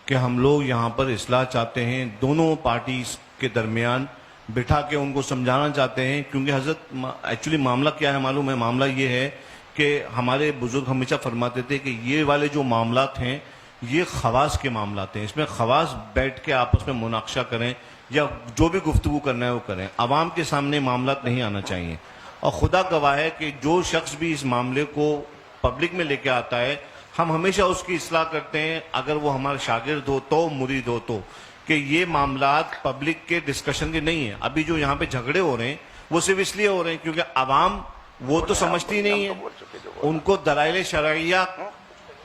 کہ ہم لوگ یہاں پر اصلاح چاہتے ہیں دونوں پارٹیز کے درمیان بٹھا کے ان کو سمجھانا چاہتے ہیں کیونکہ حضرت ایکچولی معاملہ کیا ہے معلوم ہے معاملہ یہ ہے کہ ہمارے بزرگ ہمیشہ فرماتے تھے کہ یہ والے جو معاملات ہیں یہ خواص کے معاملات ہیں اس میں خواص بیٹھ کے آپس میں مناقشہ کریں یا جو بھی گفتگو کرنا ہے وہ کریں عوام کے سامنے معاملات نہیں آنا چاہیے اور خدا گواہ ہے کہ جو شخص بھی اس معاملے کو پبلک میں لے کے آتا ہے ہم ہمیشہ اس کی اصلاح کرتے ہیں اگر وہ ہمارا شاگرد ہو تو مرید ہو تو کہ یہ معاملات پبلک کے ڈسکشن کے نہیں ہیں ابھی جو یہاں پہ جھگڑے ہو رہے ہیں وہ صرف اس لیے ہو رہے ہیں کیونکہ عوام وہ تو سمجھتی نہیں ہے ان کو دلائل شرعیہ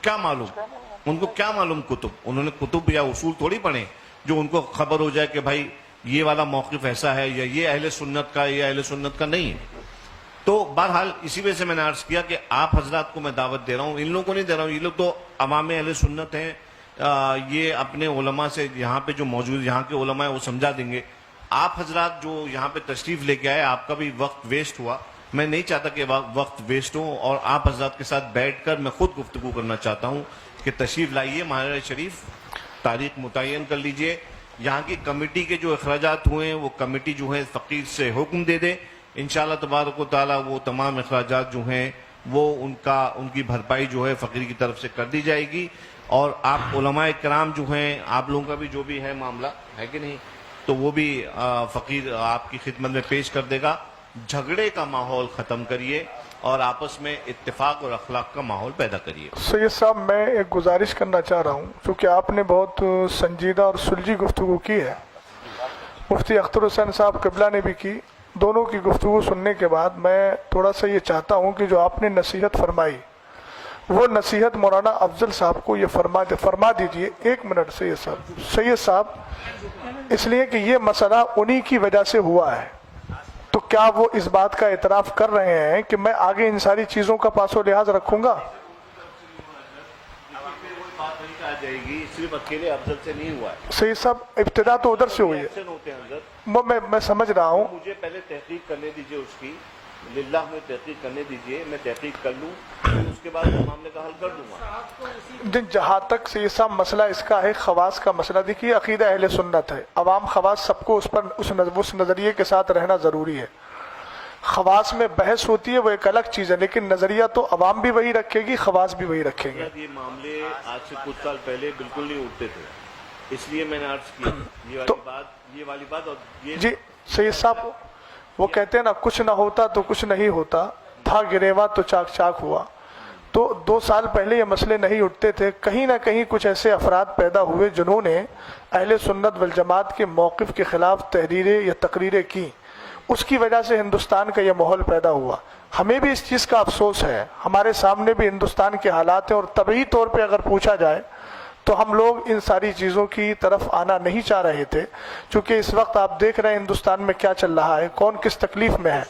کیا معلوم ان کو کیا معلوم کتب انہوں نے کتب یا اصول تھوڑی پڑھے جو ان کو خبر ہو جائے کہ بھائی یہ والا موقف ایسا ہے یا یہ اہل سنت کا یا اہل سنت کا نہیں ہے تو بہرحال اسی وجہ سے میں نے عرض کیا کہ آپ حضرات کو میں دعوت دے رہا ہوں ان لوگوں کو نہیں دے رہا ہوں یہ لوگ تو عوام اہل سنت ہیں یہ اپنے علماء سے یہاں پہ جو موجود یہاں کے علماء ہیں وہ سمجھا دیں گے آپ حضرات جو یہاں پہ تشریف لے کے آئے آپ کا بھی وقت ویسٹ ہوا میں نہیں چاہتا کہ وقت ویسٹ ہو اور آپ حضرات کے ساتھ بیٹھ کر میں خود گفتگو کرنا چاہتا ہوں کہ تشریف لائیے ماہر شریف تاریخ متعین کر لیجئے یہاں کی کمیٹی کے جو اخراجات ہوئے ہیں وہ کمیٹی جو ہے فقیر سے حکم دے دے انشاءاللہ تبارک و تعالی وہ تمام اخراجات جو ہیں وہ ان کی بھرپائی جو ہے فقیر کی طرف سے کر دی جائے گی اور آپ علماء کرام جو ہیں آپ لوگوں کا بھی جو بھی ہے معاملہ ہے کہ نہیں تو وہ بھی فقیر آپ کی خدمت میں پیش کر دے گا جھگڑے کا ماحول ختم کریے اور آپس میں اتفاق اور اخلاق کا ماحول پیدا کریے. سید صاحب میں ایک گزارش کرنا چاہ رہا ہوں چونکہ آپ نے بہت سنجیدہ اور سلجھی گفتگو کی ہے مفتی اختر حسین صاحب قبلہ نے بھی کی دونوں کی گفتگو سننے کے بعد میں تھوڑا سا یہ چاہتا ہوں کہ جو آپ نے نصیحت فرمائی وہ نصیحت مولانا افضل صاحب کو یہ فرما دیجئے. ایک منٹ سید صاحب اس لیے کہ یہ مسئلہ انہی کی وجہ سے ہوا ہے تو کیا وہ اس بات کا اعتراف کر رہے ہیں کہ میں آگے ان ساری چیزوں کا پاس و لحاظ رکھوں گا؟ بات نہیں آ جائے گی صرف اکیلے افضل سے نہیں ہوا ہے سید صاحب ابتدا تو ادھر سے ہوئی ہے میں سمجھ رہا ہوں مجھے پہلے تحقیق کرنے دیجئے اس کی للہ میں تحقیق کرنے دیجئے میں تحقیق کر لوں اس کے بعد معاملے کا حل کر دوں گا. جہاں تک سید صاحب مسئلہ اس کا ہے خواص کا مسئلہ دیکھیے عقیدہ اہل سنت ہے عوام خواص سب کو اس نظریے کے ساتھ رہنا ضروری ہے خواص میں بحث ہوتی ہے وہ ایک الگ چیز ہے لیکن نظریہ تو عوام بھی وہی رکھے گی خواص بھی وہی رکھیں گے. یہ معاملے آج سے کچھ سال پہلے بالکل نہیں اٹھتے تھے اس لیے میں نے عرض کیا یہ والی بات اور یہ جی سید صاحب وہ کہتے ہیں نا کچھ نہ ہوتا تو کچھ نہیں ہوتا تھا گریوا تو چاک چاک ہوا تو 2 سال پہلے یہ مسئلے نہیں اٹھتے تھے کہیں نہ کہیں کچھ ایسے افراد پیدا ہوئے جنہوں نے اہل سنت والجماعت کے موقف کے خلاف تحریریں یا تقریریں کی اس کی وجہ سے ہندوستان کا یہ ماحول پیدا ہوا. ہمیں بھی اس چیز کا افسوس ہے ہمارے سامنے بھی ہندوستان کے حالات ہیں اور طبعی طور پہ اگر پوچھا جائے تو ہم لوگ ان ساری چیزوں کی طرف آنا نہیں چاہ رہے تھے چونکہ اس وقت آپ دیکھ رہے ہیں ہندوستان میں کیا چل رہا ہے کون کس تکلیف میں ہے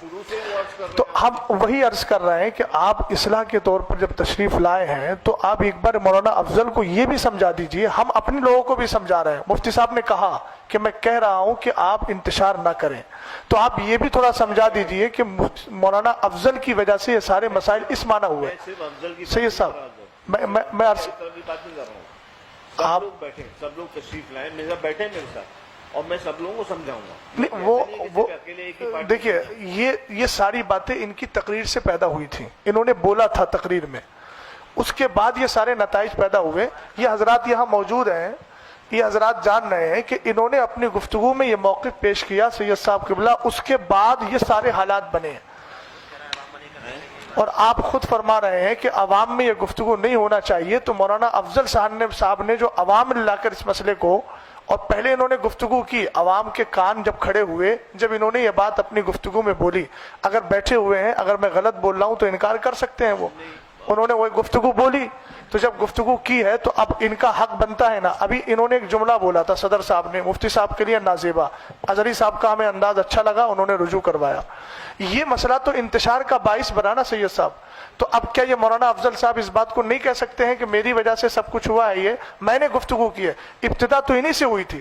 تو ہم وہی عرض کر رہے ہیں کہ آپ اصلاح کے طور پر جب تشریف لائے ہیں تو آپ ایک بار مولانا افضل کو یہ بھی سمجھا دیجئے ہم اپنے لوگوں کو بھی سمجھا رہے ہیں مفتی صاحب نے کہا کہ میں کہہ رہا ہوں کہ آپ انتشار نہ کریں تو آپ یہ بھی تھوڑا سمجھا دیجئے کہ مولانا افضل کی وجہ سے یہ سارے مسائل اس معنی ہوئے. سید صاحب میں عرض آپ لوگ بیٹھیں سب لوگ تشریف لائیں میرا بیٹھیں میرے ساتھ اور میں سب لوگوں کو سمجھاؤں گا. نہیں وہ دیکھیے یہ ساری باتیں ان کی تقریر سے پیدا ہوئی تھیں انہوں نے بولا تھا تقریر میں اس کے بعد یہ سارے نتائج پیدا ہوئے. یہ حضرات یہاں موجود ہیں یہ حضرات جان رہے ہیں کہ انہوں نے اپنی گفتگو میں یہ موقف پیش کیا سید صاحب قبلہ اس کے بعد یہ سارے حالات بنے ہیں اور آپ خود فرما رہے ہیں کہ عوام میں یہ گفتگو نہیں ہونا چاہیے تو مولانا افضل صاحب نے جو عوام میں لا کر اس مسئلے کو اور پہلے انہوں نے گفتگو کی عوام کے کان جب کھڑے ہوئے جب انہوں نے یہ بات اپنی گفتگو میں بولی اگر بیٹھے ہوئے ہیں اگر میں غلط بول رہا ہوں تو انکار کر سکتے ہیں وہ انہوں نے وہ گفتگو بولی تو جب گفتگو کی ہے تو اب ان کا حق بنتا ہے نا. ابھی انہوں نے ایک جملہ بولا تھا صدر صاحب نے مفتی صاحب کے لیے نازیبا اظہری صاحب کا ہمیں انداز اچھا لگا انہوں نے رجوع کروایا. یہ مسئلہ تو انتشار کا باعث بنا نا سید صاحب تو اب کیا یہ مولانا افضل صاحب اس بات کو نہیں کہہ سکتے ہیں کہ میری وجہ سے سب کچھ ہوا ہے یہ میں نے گفتگو کی ہے ابتدا تو انہی سے ہوئی تھی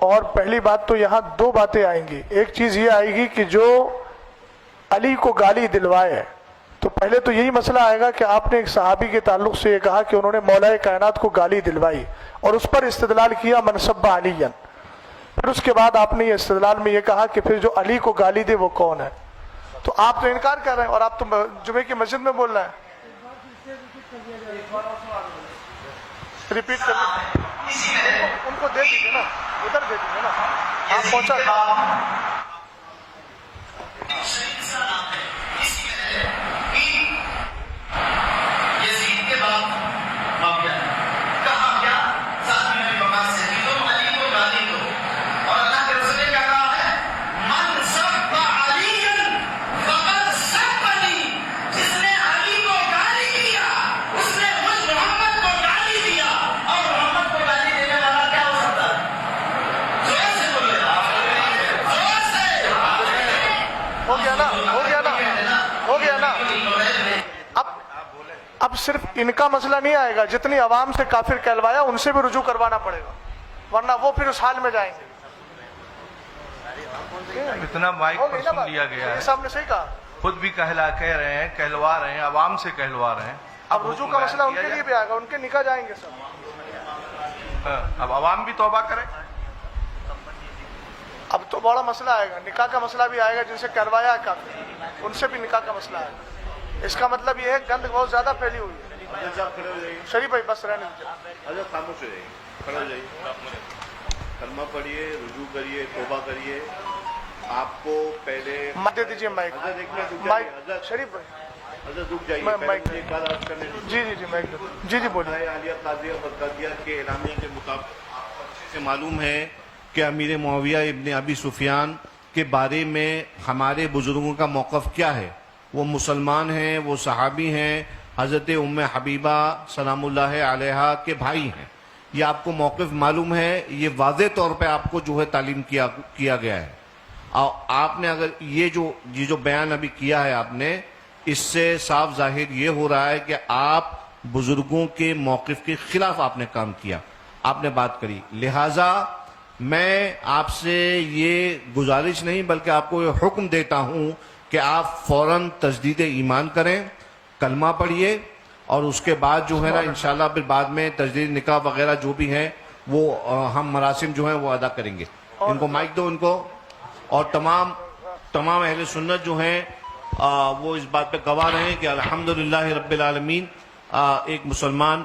اور پہلی بات تو یہاں دو باتیں آئیں گی. ایک چیز یہ آئے گی کہ جو علی کو گالی دلوائے، تو پہلے تو یہی مسئلہ آئے گا کہ آپ نے ایک صحابی کے تعلق سے یہ کہا کہ انہوں نے مولا کائنات کو گالی دلوائی اور اس پر استدلال کیا من سب علی. پھر اس کے بعد آپ نے یہ استدلال میں یہ کہا کہ پھر جو علی کو گالی دے وہ کون ہے. تو آپ تو انکار کر رہے ہیں اور آپ تو جمعے کی مسجد میں بول رہے ہیں. ریپیٹ کر ان کو دے دیجیے نا، ادھر دے دیجیے نا، آپ پہنچا. یزید کے بعد معاویہ کہا کیا ساتھ میں بکاس سے تم علی کو گالی دو، اور اللہ کے رسول نے کیا کہا ہے من سب علی فقد سبنی، جس نے علی کو گالی دیا اس نے مجھ محمد کو گالی دیا. اور محمد کو گالی دینے والا کیا ہو سکتا ہے؟ زور سے بولے، زور سے. ہو گیا نا، ہو گیا نا، ہو گیا نا. اب صرف ان کا مسئلہ نہیں آئے گا، جتنی عوام سے کافر کہلوایا ان سے بھی رجوع کروانا پڑے گا، ورنہ وہ پھر اس حال میں جائیں گے. اتنا مائک پر سن لیا گیا ہے، صاحب نے صحیح کہا. خود بھی کہہ رہے ہیں، کہلوا رہے ہیں، عوام سے کہلوا رہے ہیں. اب رجوع کا مسئلہ ان کے لیے بھی آئے گا، ان کے نکاح جائیں گے سب. اب عوام بھی توبہ کرے. اب تو بڑا مسئلہ آئے گا، نکاح کا مسئلہ بھی آئے گا. جن سے کہلوایا ہے کافر ان سے بھی نکاح کا مسئلہ آئے گا. اس کا مطلب یہ ہے گند بہت زیادہ پھیلی ہوئی ہے. شریف بھائی بس رہنے دیجیے. حضرت خاموش ہو جائیے، کھڑے ہو جائیے، کلمہ پڑھیے، رجوع کریے، توبہ کریے. آپ کو پہلے دے دیجیے مائک. حضرت ایک منٹ مائک حضرت شریف بھائی. حضرت رک جائیے، میں پہلے مائک مجھے ایک بات عرض کرنے دیجیے. جی جی جی مائک دے. جی جی بولیے. عالیہ قاضیہ بغدادیہ کے اعلامیہ کے مطابق آپ کو اچھے سے معلوم ہے کہ امیر معاویہ ابن ابی سفیان کے بارے میں ہمارے بزرگوں کا موقف کیا ہے. وہ مسلمان ہیں، وہ صحابی ہیں، حضرت ام حبیبہ سلام اللہ علیہا کے بھائی ہیں. یہ آپ کو موقف معلوم ہے، یہ واضح طور پہ آپ کو جو ہے تعلیم کیا گیا ہے. اور آپ نے اگر یہ جو بیان ابھی کیا ہے آپ نے، اس سے صاف ظاہر یہ ہو رہا ہے کہ آپ بزرگوں کے موقف کے خلاف آپ نے کام کیا، آپ نے بات کری. لہٰذا میں آپ سے یہ گزارش نہیں بلکہ آپ کو یہ حکم دیتا ہوں کہ آپ فوراً تجدید ایمان کریں، کلمہ پڑھیے، اور اس کے بعد جو ہے نا انشاءاللہ پھر بعد میں تجدید نکاح وغیرہ جو بھی ہیں وہ ہم مراسم جو ہیں وہ ادا کریں گے. ان کو مائک دو ان کو. اور تمام اہل سنت جو ہیں وہ اس بات پہ گواہ رہے ہیں کہ الحمدللہ رب العالمین ایک مسلمان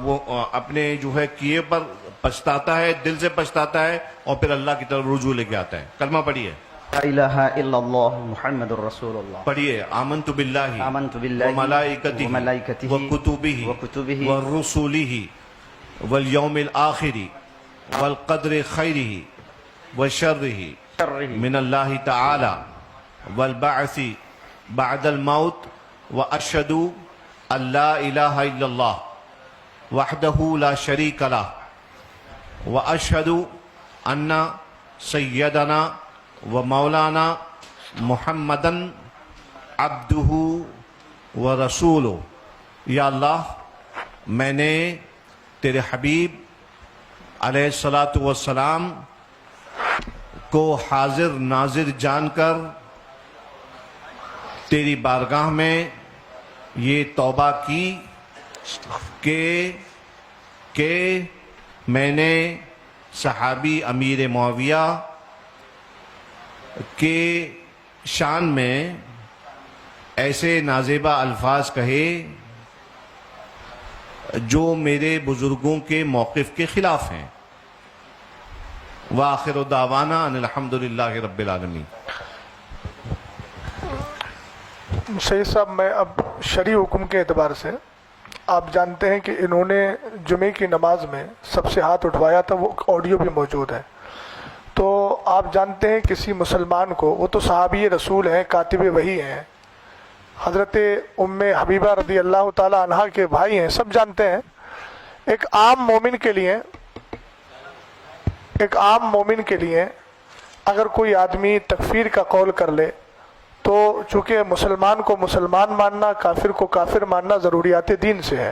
وہ اپنے جو ہے کیے پر پچھتاتا ہے، دل سے پچھتاتا ہے، اور پھر اللہ کی طرف رجوع لے کے آتا ہے. کلمہ پڑھیے. لا الہ الا اللہ محمد الرسول اللہ. پڑھیے. آمنت باللہ وملائکتہ وکتبہ ورسولہ والیوم الآخر والقدر خیرہ وشرہ من اللہ تعالی والبعث بعد الموت واشہد ان لا الہ الا اللہ وحدہ لا شریک لہ واشہد ان سیدنا و مولانا محمدن عبدہ و رسولہ. یا اللہ، میں نے تیرے حبیب علیہ الصلاۃ والسلام کو حاضر ناظر جان کر تیری بارگاہ میں یہ توبہ کی کہ میں نے صحابی امیر معاویہ کے شان میں ایسے نازیبہ الفاظ کہے جو میرے بزرگوں کے موقف کے خلاف ہیں. وآخر دعوانا ان الحمدللہ رب العالمین. سید صاحب، میں اب شرعی حکم کے اعتبار سے، آپ جانتے ہیں کہ انہوں نے جمعے کی نماز میں سب سے ہاتھ اٹھوایا تھا، وہ آڈیو بھی موجود ہے. تو آپ جانتے ہیں کسی مسلمان کو، وہ تو صحابی رسول ہیں، کاتب وحی ہیں، حضرت ام حبیبہ رضی اللہ تعالی عنہ کے بھائی ہیں، سب جانتے ہیں. ایک عام مومن کے لیے اگر کوئی آدمی تکفیر کا قول کر لے تو چونکہ مسلمان کو مسلمان ماننا، کافر کو کافر ماننا ضروریات دین سے ہے،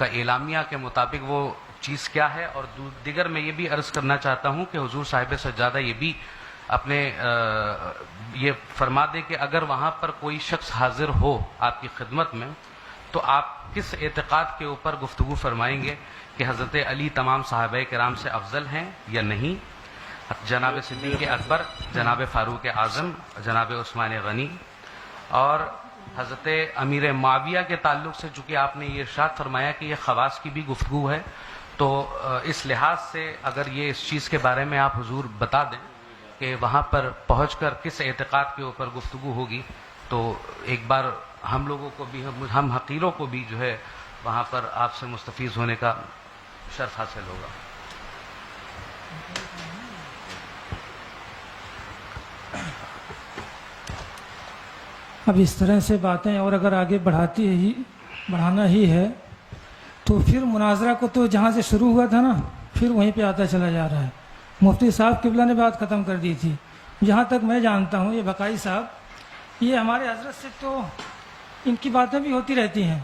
کا اعلامیہ کے مطابق وہ چیز کیا ہے. اور دیگر میں یہ بھی عرض کرنا چاہتا ہوں کہ حضور صاحب سجادہ یہ بھی اپنے یہ فرما دیں کہ اگر وہاں پر کوئی شخص حاضر ہو آپ کی خدمت میں تو آپ کس اعتقاد کے اوپر گفتگو فرمائیں گے کہ حضرت علی تمام صحابہ کرام سے افضل ہیں یا نہیں, جناب صدیق اکبر, جناب فاروق اعظم, جناب عثمان غنی, اور حضرت امیر معاویہ کے تعلق سے چونکہ آپ نے یہ ارشاد فرمایا کہ یہ خواص کی بھی گفتگو ہے, تو اس لحاظ سے اگر یہ اس چیز کے بارے میں آپ حضور بتا دیں کہ وہاں پر پہنچ کر کس اعتقاد کے اوپر گفتگو ہوگی, تو ایک بار ہم لوگوں کو بھی, ہم حقیروں کو بھی جو ہے وہاں پر آپ سے مستفیض ہونے کا شرف حاصل ہوگا. اب اس طرح سے باتیں اور اگر آگے بڑھانا ہی ہے تو پھر مناظرہ کو تو جہاں سے شروع ہوا تھا نا پھر وہیں پہ آتا چلا جا رہا ہے. مفتی صاحب قبلہ نے بات ختم کر دی تھی. جہاں تک میں جانتا ہوں یہ بقائی صاحب یہ ہمارے حضرت سے تو ان کی باتیں بھی ہوتی رہتی ہیں,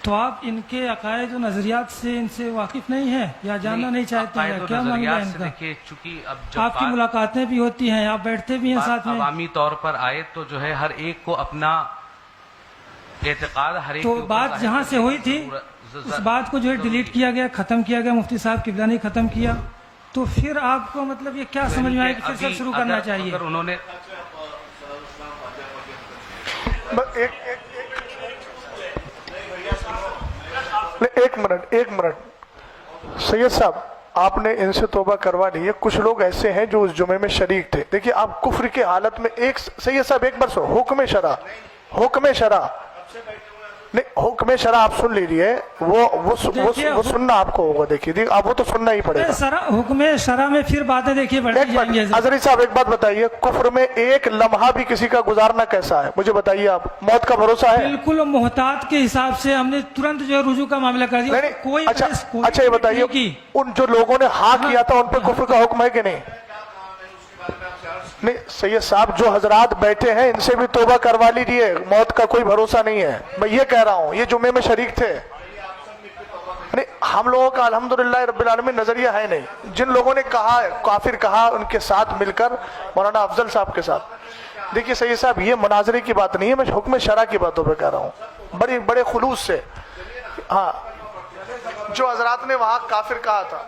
تو آپ ان کے عقائد و نظریات سے ان سے واقف نہیں ہیں یا جاننا نہیں چاہتے ہیں, کیا معاملہ ہے ان کا؟ آپ کی ملاقاتیں بھی ہوتی ہیں, آپ بیٹھتے بھی ہیں ساتھ میں, عوامی طور پر آئے تو جو ہے ہر ایک کو اپنا اعتقاد ہر ایک تو بات جہاں سے ہوئی تھی اس بات کو جو ہے ڈیلیٹ کیا گیا, ختم کیا گیا, مفتی صاحب قبلہ نے ختم کیا, تو پھر آپ کو مطلب یہ کیا سمجھ میں آئے کہ پھر سے شروع کرنا چاہیے؟ انہوں نے ایک منٹ سید صاحب, آپ نے ان سے توبہ کروا لی ہے. کچھ لوگ ایسے ہیں جو اس جمعے میں شریک تھے. دیکھیے آپ کفر کی حالت میں سید صاحب ایک بار سو حکم شرع نہیں, حکم شرع آپ سن لیجیے, وہ سننا آپ کو ہوگا. دیکھیے آپ وہ تو سننا ہی پڑے گا. حکم شرع میں پھر باتیں دیکھیے بڑھتی جائیں گی. حضرت صاحب ایک بات بتائیے, کفر میں ایک لمحہ بھی کسی کا گزارنا کیسا ہے مجھے بتائیے آپ, موت کا بھروسہ ہے؟ بالکل محتاط کے حساب سے ہم نے ترنت جو ہے رجوع کا معاملہ کر دیا. کوئی اچھا یہ بتائیے ان جو لوگوں نے ہاں کیا تھا ان پہ کفر کا حکم ہے کہ نہیں؟ نہیں سید صاحب, جو حضرات بیٹھے ہیں ان سے بھی توبہ کروا لیجیے, موت کا کوئی بھروسہ نہیں ہے. میں یہ کہہ رہا ہوں, یہ جمعے میں شریک تھے. نہیں, ہم لوگوں کا الحمدللہ رب العالمین نظریہ ہے نہیں. جن لوگوں نے کہا کافر کہا ان کے ساتھ مل کر مولانا افضل صاحب کے ساتھ, دیکھیے سید صاحب یہ مناظرے کی بات نہیں ہے, میں حکم شرع کی باتوں پہ کہہ رہا ہوں بڑے خلوص سے. ہاں جو حضرات نے وہاں کافر کہا تھا,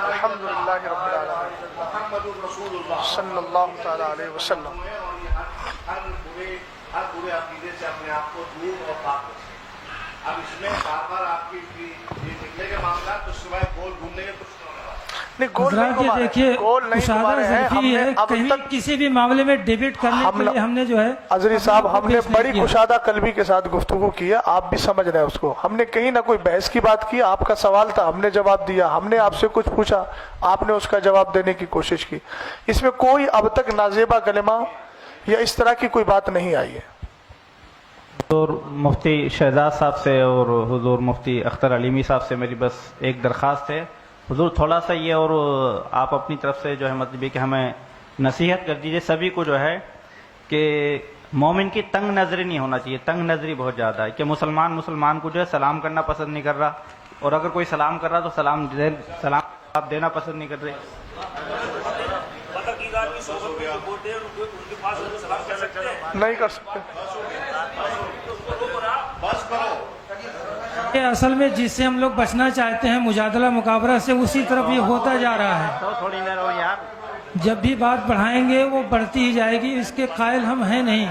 الحمدللہ رب العالمین صلی اللہ تعالی علیہ وسلم. ہر برے عقیدے سے اپنے آپ کو دور اور پاک رکھیں. اب اس میں بار بار آپ کی یہ نکلے کے معاملات تو سوائے گول گھومنے کے کچھ دیکھیے کہیں کسی بھی معاملے میں ڈیبیٹ کرنے کے لیے ہم نے جو ہے عزری صاحب ہم نے بڑی کشادہ قلبی کے ساتھ گفتگو کی ہے, آپ بھی سمجھ رہے ہیں اس کو. ہم نے کہیں نہ کوئی بحث کی بات کی, آپ کا سوال تھا ہم نے جواب دیا, ہم نے آپ سے کچھ پوچھا آپ نے اس کا جواب دینے کی کوشش کی. اس میں کوئی اب تک نازیبہ کلمہ یا اس طرح کی کوئی بات نہیں آئی ہے. حضور مفتی شہزاد صاحب سے اور حضور مفتی اختر علیمی صاحب سے میری بس ایک درخواست ہے, حضور تھوڑا سا یہ اور آپ اپنی طرف سے جو ہے مطلب یہ کہ ہمیں نصیحت کر دیجئے سبھی کو جو ہے کہ مومن کی تنگ نظری نہیں ہونا چاہیے. تنگ نظری بہت زیادہ ہے کہ مسلمان کو جو ہے سلام کرنا پسند نہیں کر رہا, اور اگر کوئی سلام کر رہا تو سلام دینا پسند نہیں کر رہے. نہیں کر سکتے. اصل میں جس سے ہم لوگ بچنا چاہتے ہیں مجادلہ مقابلہ سے, اسی طرف یہ ہوتا جا رہا ہے. تھوڑی دیر ہو یار, جب بھی بات بڑھائیں گے وہ بڑھتی ہی جائے گی, اس کے قائل ہم ہیں نہیں.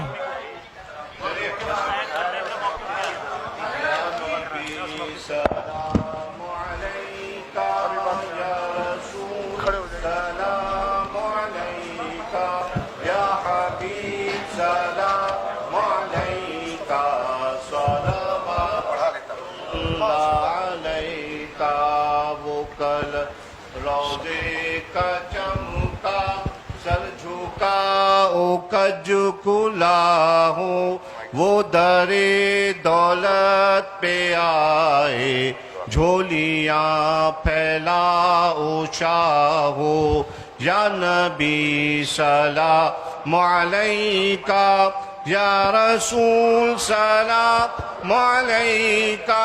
کج کلا ہوں وہ در دولت پہ آئے, جھولیاں پھیلا شاہو یا نبی سلام علیکہ یا رسول سلام علیکہ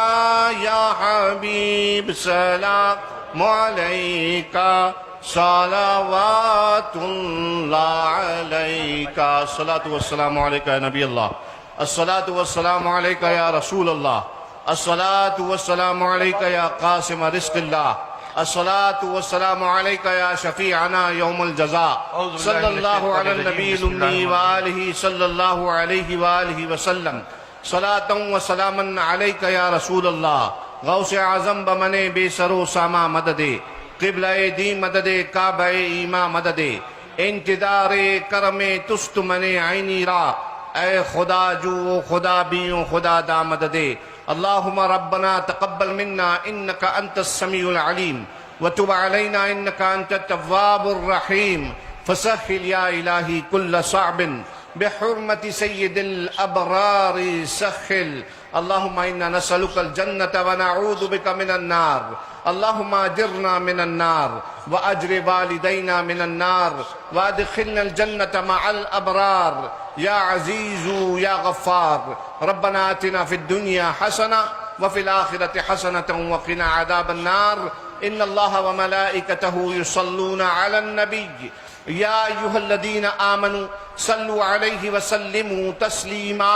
یا حبیب سلام علیکہ صلوات اللہ علیکہ الصلاة والسلام علیکہ یا نبی اللہ الصلاة والسلام علیکہ یا رسول اللہ الصلاة والسلام علیکہ یا قاسم رزق اللہ الصلاة والسلام علیکہ یا شفیعنا یوم الجزاء صلی اللہ علی النبی الامی وآلہ صلی اللہ علیہ وآلہ وسلم صلاة و سلاما علیکہ یا رسول اللہ غوث اعظم بمن بے سرو ساما مددے قبلہ دین مددے کعبہ ایمان مددے انتدار کرم تست من عینی را اے خدا جو خدا بیوں خدا دا مددے اللہم ربنا تقبل منا انکا انت السمیع العلیم وتب علینا انکا انت التواب الرحیم فسخل یا الہی کل صعب بحرمت سید الابرار سخل اللہم انا نسألک الجنة ونعوذ بک من النار اللہم اجرنا من النار واجر والدینا من النار وادخلنا الجنة مع الابرار یا عزیز یا غفار ربنا آتنا فی الدنیا حسنہ وفی الآخرة حسنة وقنا عذاب النار ان اللہ وملائکتہ یصلون علی النبی یا ایہا الذین آمنوا صلوا علیہ وسلموا تسلیما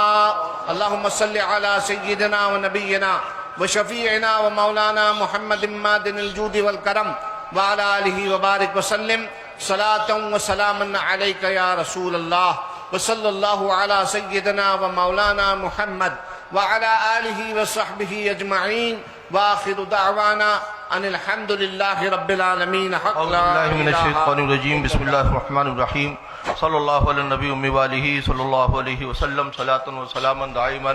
اللہم صل علی سیدنا ونبینا وشفیعنا ومولانا محمد مادن الجود والکرم وعلى آلہ وبارک وسلم صلاة وسلاما علیک یا رسول اللہ وصلی اللہ علی سیدنا ومولانا محمد وعلى آلہ وصحبہ اجمعین وآخر دعوانا ان الحمد للہ رب العالمین حق اعوذ باللہ من الشیطان الرجیم بسم اللہ الرحمن الرحیم صلی اللہ علی النبی امی والہ صلی اللہ علیہ وسلم صلاة و سلاما دائما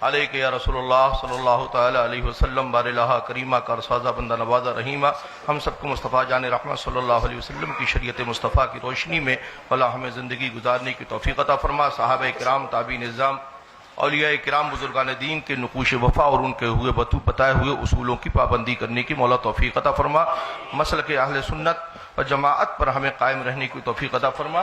علیک یا رسول اللہ صلی اللہ تعالی علیہ وسلم بار الہ کریمہ کا رسازہ بندہ نوازہ رحیمہ ہم سب کو مصطفیٰ جان رحمت صلی اللہ علیہ وسلم کی شریعت مصطفیٰ کی روشنی میں اللہ ہمیں زندگی گزارنے کی توفیق عطا فرما صحابہ کرام تابعین نظام اولیاء کرام بزرگان دین کے نقوش وفا اور ان کے ہوئے بتائے ہوئے اصولوں کی پابندی کرنے کی مولا توفیق عطا فرما مسلک اہل سنت و جماعت پر ہمیں قائم رہنے کی توفیق عطا فرما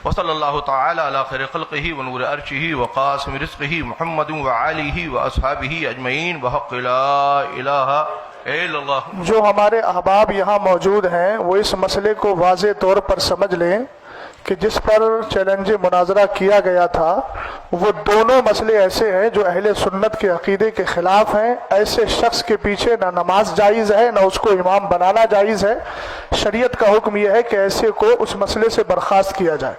وصلی اللہ تعالی علی خیر خلقہ ونور عرشہ وقاسم رزقہ محمد وآلہ واصحابہ اجمعین بحق لا الہ الا اللہ. جو ہمارے احباب یہاں موجود ہیں وہ اس مسئلے کو واضح طور پر سمجھ لیں کہ جس پر چیلنج مناظرہ کیا گیا تھا وہ دونوں مسئلے ایسے ہیں جو اہل سنت کے عقیدے کے خلاف ہیں. ایسے شخص کے پیچھے نہ نماز جائز ہے نہ اس کو امام بنانا جائز ہے. شریعت کا حکم یہ ہے کہ ایسے کو اس مسئلے سے برخاست کیا جائے.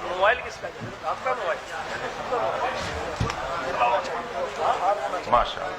موبائل کس کا ہے؟ آپ کا موبائل. ماشاء اللہ.